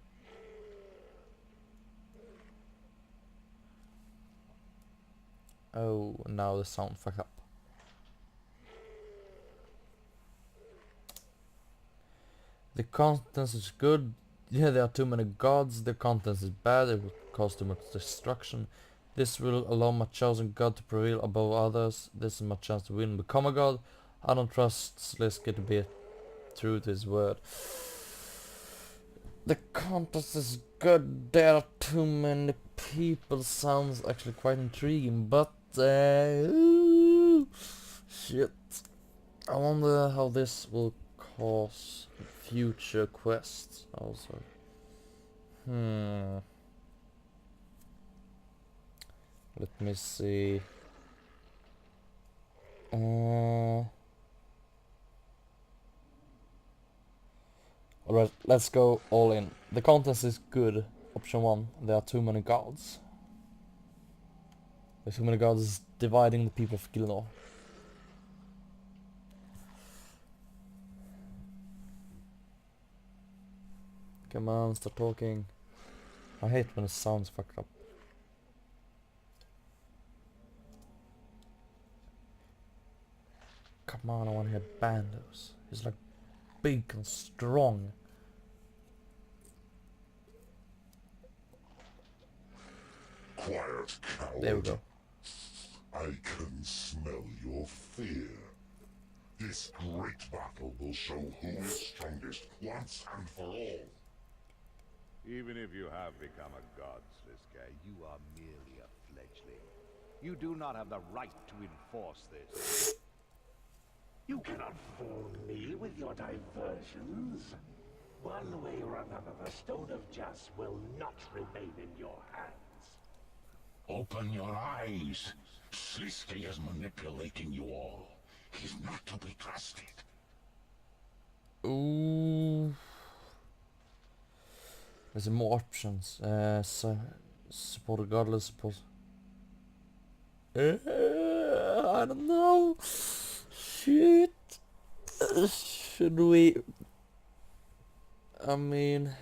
Oh, now the sound fucked up. The contents is good. Yeah, there are too many gods. The contents is bad. It will cause too much destruction. This will allow my chosen god to prevail above others. This is my chance to win and become a god. I don't trust Sliske to be true to his word. The contest is good. There are too many people. Sounds actually quite intriguing, but shit. I wonder how this will cause future quests also. Let me see. Alright, let's go all in. The contest is good. Option 1. There are too many gods. There's too many gods dividing the people of Gielinor. Come on, start talking. I hate when it sounds fucked up. Come on, I want to hear Bandos. He's like big and strong. Quiet, coward. There we go. I can smell your fear. This great battle will show who is strongest once and for all. Even if you have become a god, Sliske, you are merely a fledgling. You do not have the right to enforce this. You cannot fool me with your diversions. One way or another, the Stone of Just will not remain in your hands. Open your eyes. Sliske is manipulating you all. He's not to be trusted. Ooh. There's more options. Support a godless support. I don't know. Shit. Should we? I mean,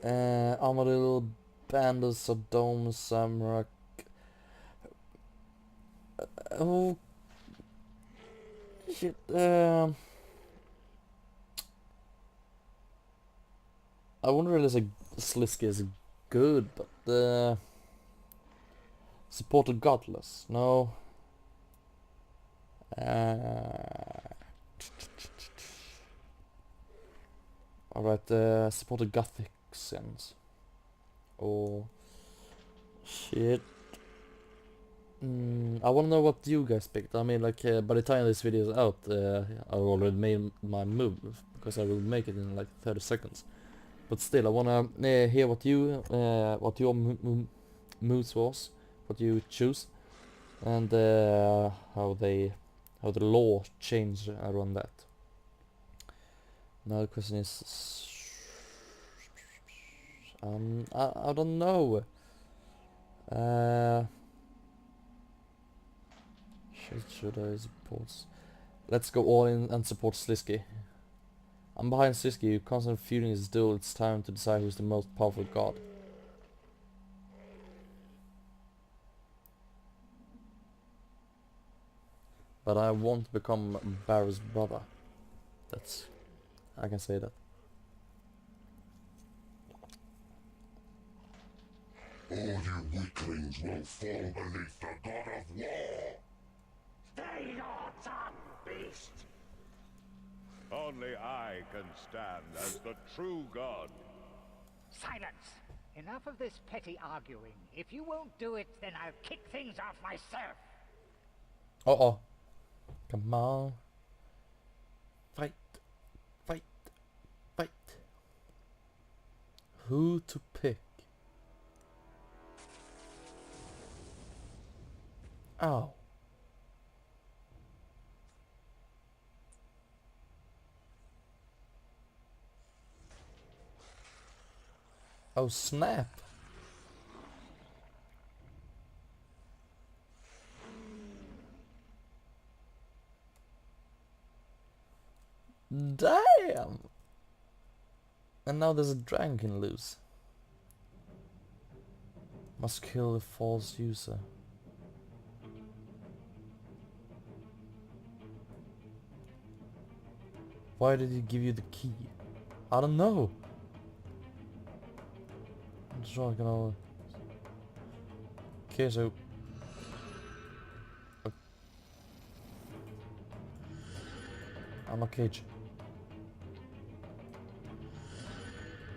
Armadyl, Bandos, Saradomin, Zamorak. Oh shit. I wonder if there's a Sliske is good, but support a godless. No. Alright, support a gothic sense. Oh shit. I wanna know what you guys picked. I mean, like, by the time this video is out, I already made my move, because I will make it in like 30 seconds. But still, I wanna hear what your moves was, what you choose, and how the law changed around that. Now the question is, I don't know. Should I support? Let's go all in and support Sliske. I'm behind Sliske, your constant feeling is still it's time to decide who's the most powerful god. But I won't become Barry's brother. That's... I can say that. All you weaklings will fall beneath the god of war. Stay your tongue, beast! Only I can stand as the true god. Silence! Enough of this petty arguing. If you won't do it, then I'll kick things off myself. Uh-oh. Come on. Fight. Fight. Fight. Who to pick? Ow. Oh snap. Damn. And now there's a dragon loose. Must kill the false user. Why did he give you the key? I don't know. I'm just not gonna... Okay, so... I'm a cage.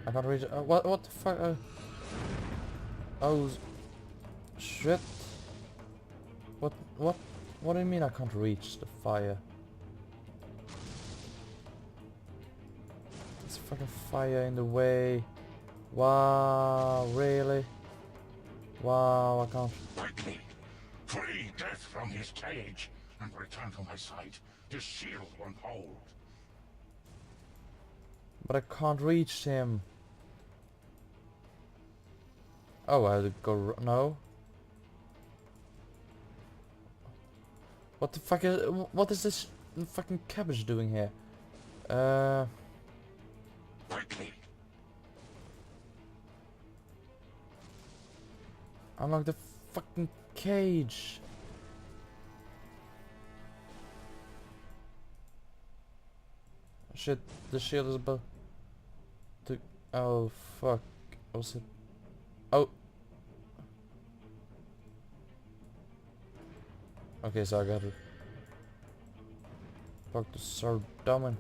I can't reach it. What the fuck? Oh... Shit. What do you mean I can't reach the fire? There's fucking fire in the way. Wow, really? Wow, I can't. Quickly, free Death from his cage and return to my side. This shield won't hold. But I can't reach him. Oh, I go no. What the fuck is? What is this fucking cabbage doing here? Quickly. Unlock the fucking cage. Shit, the shield is about to... Oh, fuck. Was it... Oh! Okay, so I got it. Talk to Saradomin.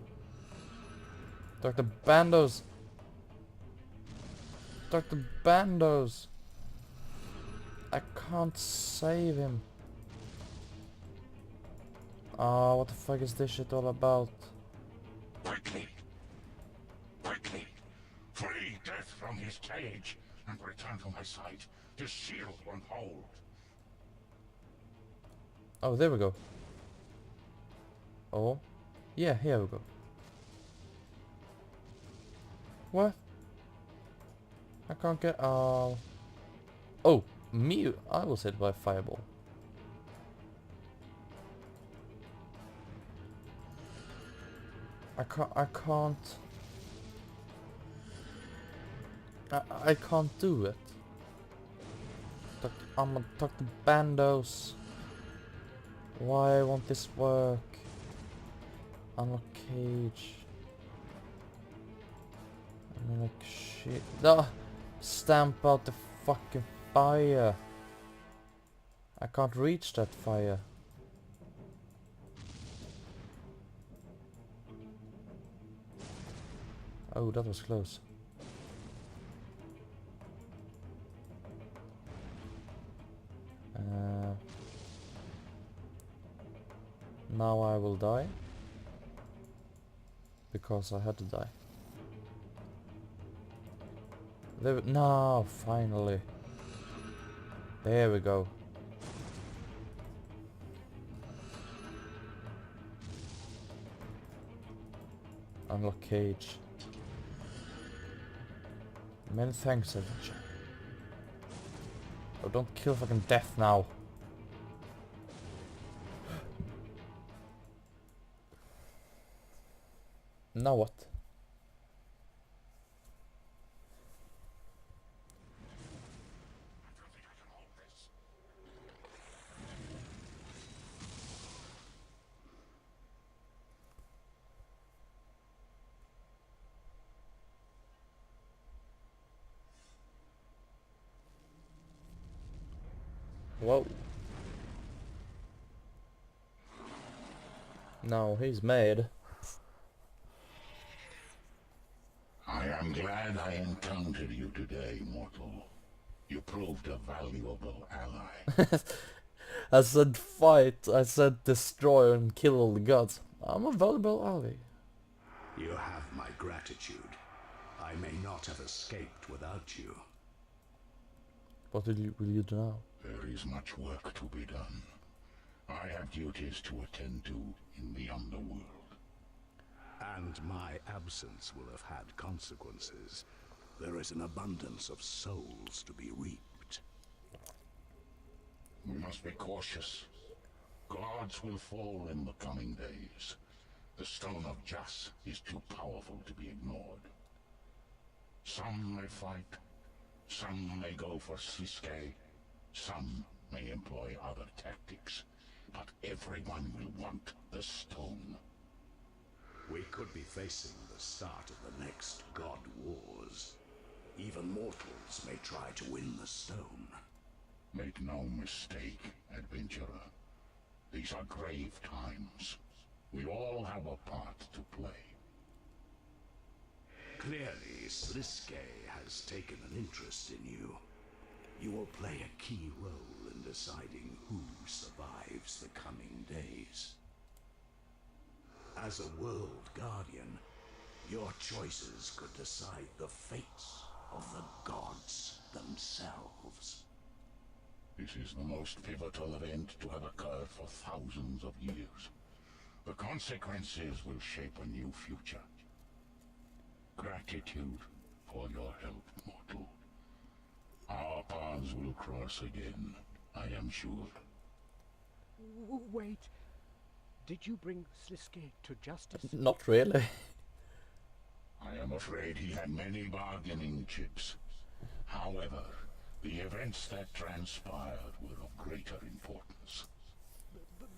Talk to Bandos! Talk to Bandos! I can't save him. Ah, what the fuck is this shit all about? Quickly! Quickly! Free death from his cage and return to my side. The shield won't hold. Oh, there we go. Oh. Yeah, here we go. What? I can't get... Oh, me! I was hit by fireball. I can't do it. I'm gonna talk to Bandos. Why won't this work? Unlock cage. I'm like shit. Ah, stamp out the fucking fire. I can't reach that fire. Oh, that was close. Now I will die. Because I had to die. No, finally. There we go. Unlock cage. Many thanks, adventure. Oh, don't kill fucking death now. Now what? Whoa. No, he's mad. I am glad I encountered you today, mortal. You proved a valuable ally. I said fight, I said destroy and kill all the gods. I'm a valuable ally. You have my gratitude. I may not have escaped without you. What will you do now? There is much work to be done. I have duties to attend to in the underworld. And my absence will have had consequences. There is an abundance of souls to be reaped. We must be cautious. Gods will fall in the coming days. The Stone of Jas is too powerful to be ignored. Some may fight, some may go for Sliske, some may employ other tactics, but everyone will want the stone. We could be facing the start of the next God Wars. Even mortals may try to win the stone. Make no mistake, adventurer. These are grave times. We all have a part to play. Clearly, Sliske has taken an interest in you. You will play a key role in deciding who survives the coming days. As a world guardian, your choices could decide the fates of the gods themselves. This is the most pivotal event to have occurred for thousands of years. The consequences will shape a new future. Gratitude for your help, mortal. Our paths will cross again, I am sure. Wait. Did you bring Sliske to justice? Not really. I am afraid he had many bargaining chips. However, the events that transpired were of greater importance.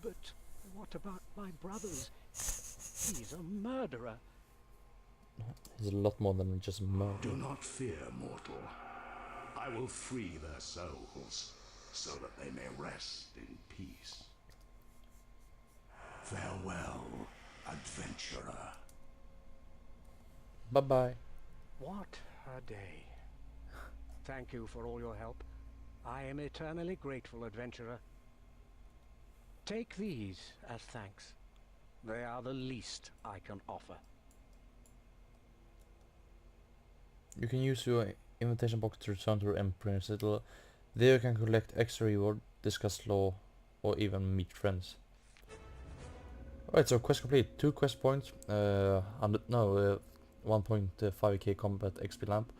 But what about my brothers? He's a murderer. he's a lot more than just murder. Do not fear, mortal. I will free their souls, so that they may rest in peace. Farewell, adventurer. Bye-bye. What a day. Thank you for all your help. I am eternally grateful, adventurer. Take these as thanks. They are the least I can offer. You can use your invitation box to return to your Emperor Citadel. There you can collect extra reward, discuss law, or even meet friends. Alright, so quest complete. 2 quest points, 1.5k combat XP lamp,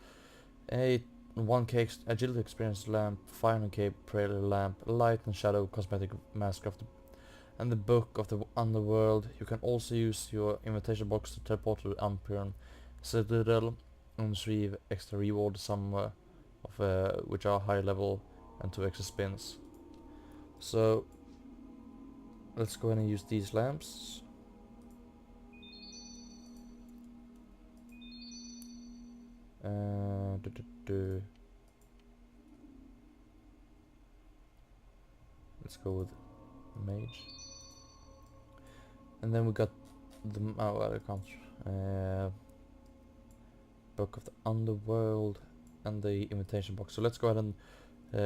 a 1k agility experience lamp, 500k prayer lamp, light and shadow cosmetic mask of the and the book of the underworld. You can also use your invitation box to teleport to Empyrean Citadel and receive extra reward, some of which are high level, and 2 extra spins. So let's go ahead and use these lamps. Let's go with mage. And then we got the I can't. Book of the Underworld and the invitation box. So let's go ahead and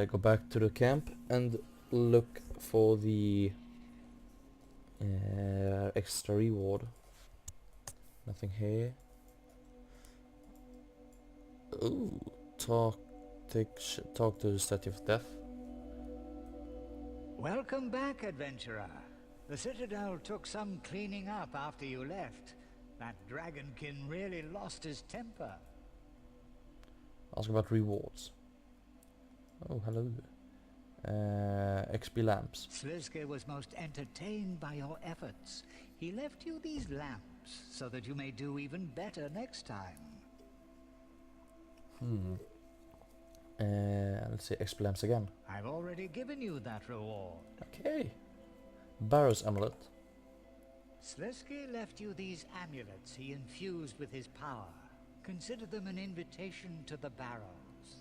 go back to the camp and look for the extra reward. Nothing here. Ooh, talk to the Statue of Death. Welcome back, adventurer. The Citadel took some cleaning up after you left. That dragonkin really lost his temper. Ask about rewards. Oh, hello. XP lamps. Sliske was most entertained by your efforts. He left you these lamps so that you may do even better next time. Let's see, XP lamps again. I've already given you that reward. Okay. Barrow's amulet. Sliske left you these amulets he infused with his power. Consider them an invitation to the Barrows.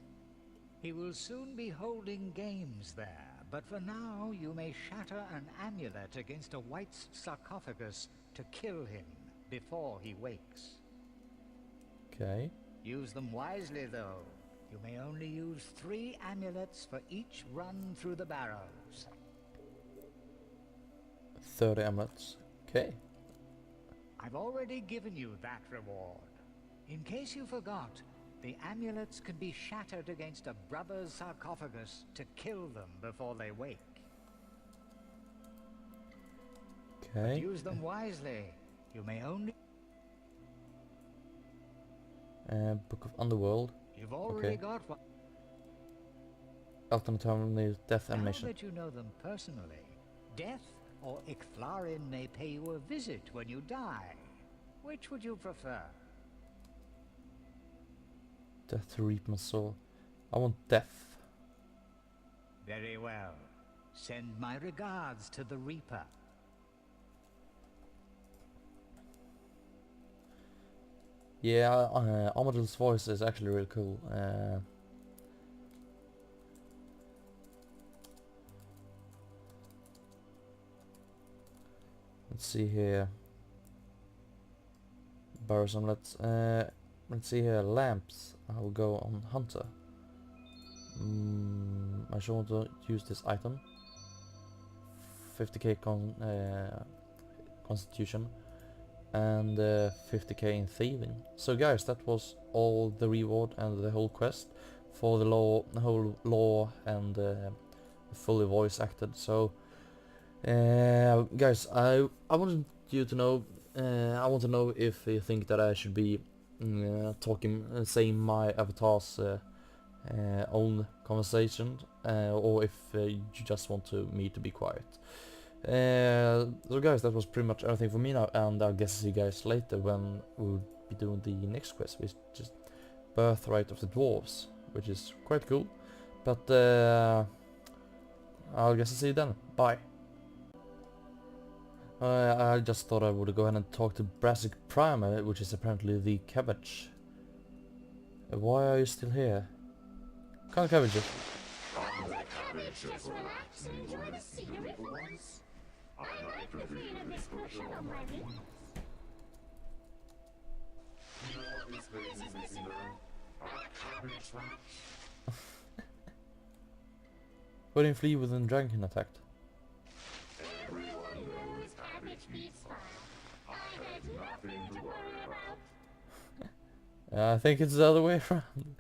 He will soon be holding games there, but for now you may shatter an amulet against a white sarcophagus to kill him before he wakes. Okay. Use them wisely though. You may only use 3 amulets for each run through the Barrows. 30 amulets. Okay. I've already given you that reward. In case you forgot, the amulets can be shattered against a brother's sarcophagus to kill them before they wake. Okay. But use them wisely. You may only... Book of Underworld. You've already got one. Alternative death Now animation. that you know them personally, Death or Icthlarin may pay you a visit when you die. Which would you prefer? Death to reap my soul. I want death. Very well. Send my regards to the Reaper. Yeah, Armadyl's voice is actually really cool. Let's see here. Barrows amulets. Let's see here. Lamps. I will go on Hunter. I should want to use this item. 50k Constitution and 50k in thieving. So guys, that was all the reward and the whole quest for the whole law and fully voice acted. So guys, I wanted you to know, I want to know if you think that I should be saying my avatar's own conversation, or if you just want me to be quiet. So guys, that was pretty much everything for me now, and I'll guess see you guys later when we'll be doing the next quest, which is Birthright of the Dwarves, which is quite cool. But I'll guess see you then. Bye. I just thought I would go ahead and talk to Brassic Prime, which is apparently the cabbage. Why are you still here? Can't cabbage it. Why didn't flee when the dragon attacked? I think it's the other way around.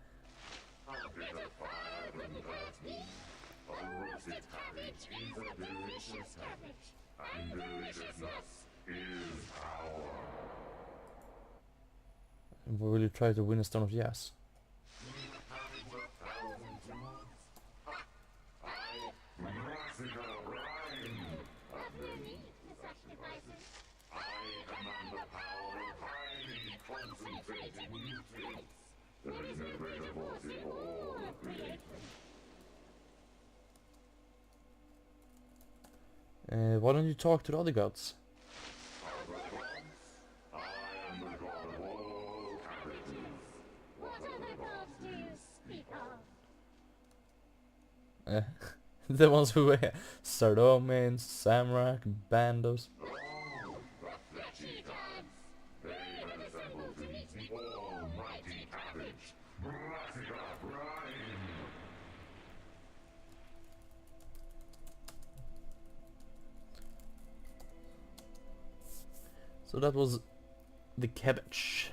Will you try to win a Stone of Yas? Why don't you talk to the other gods? The ones who were Saradomin, Zamorak, Bandos. So that was the cabbage.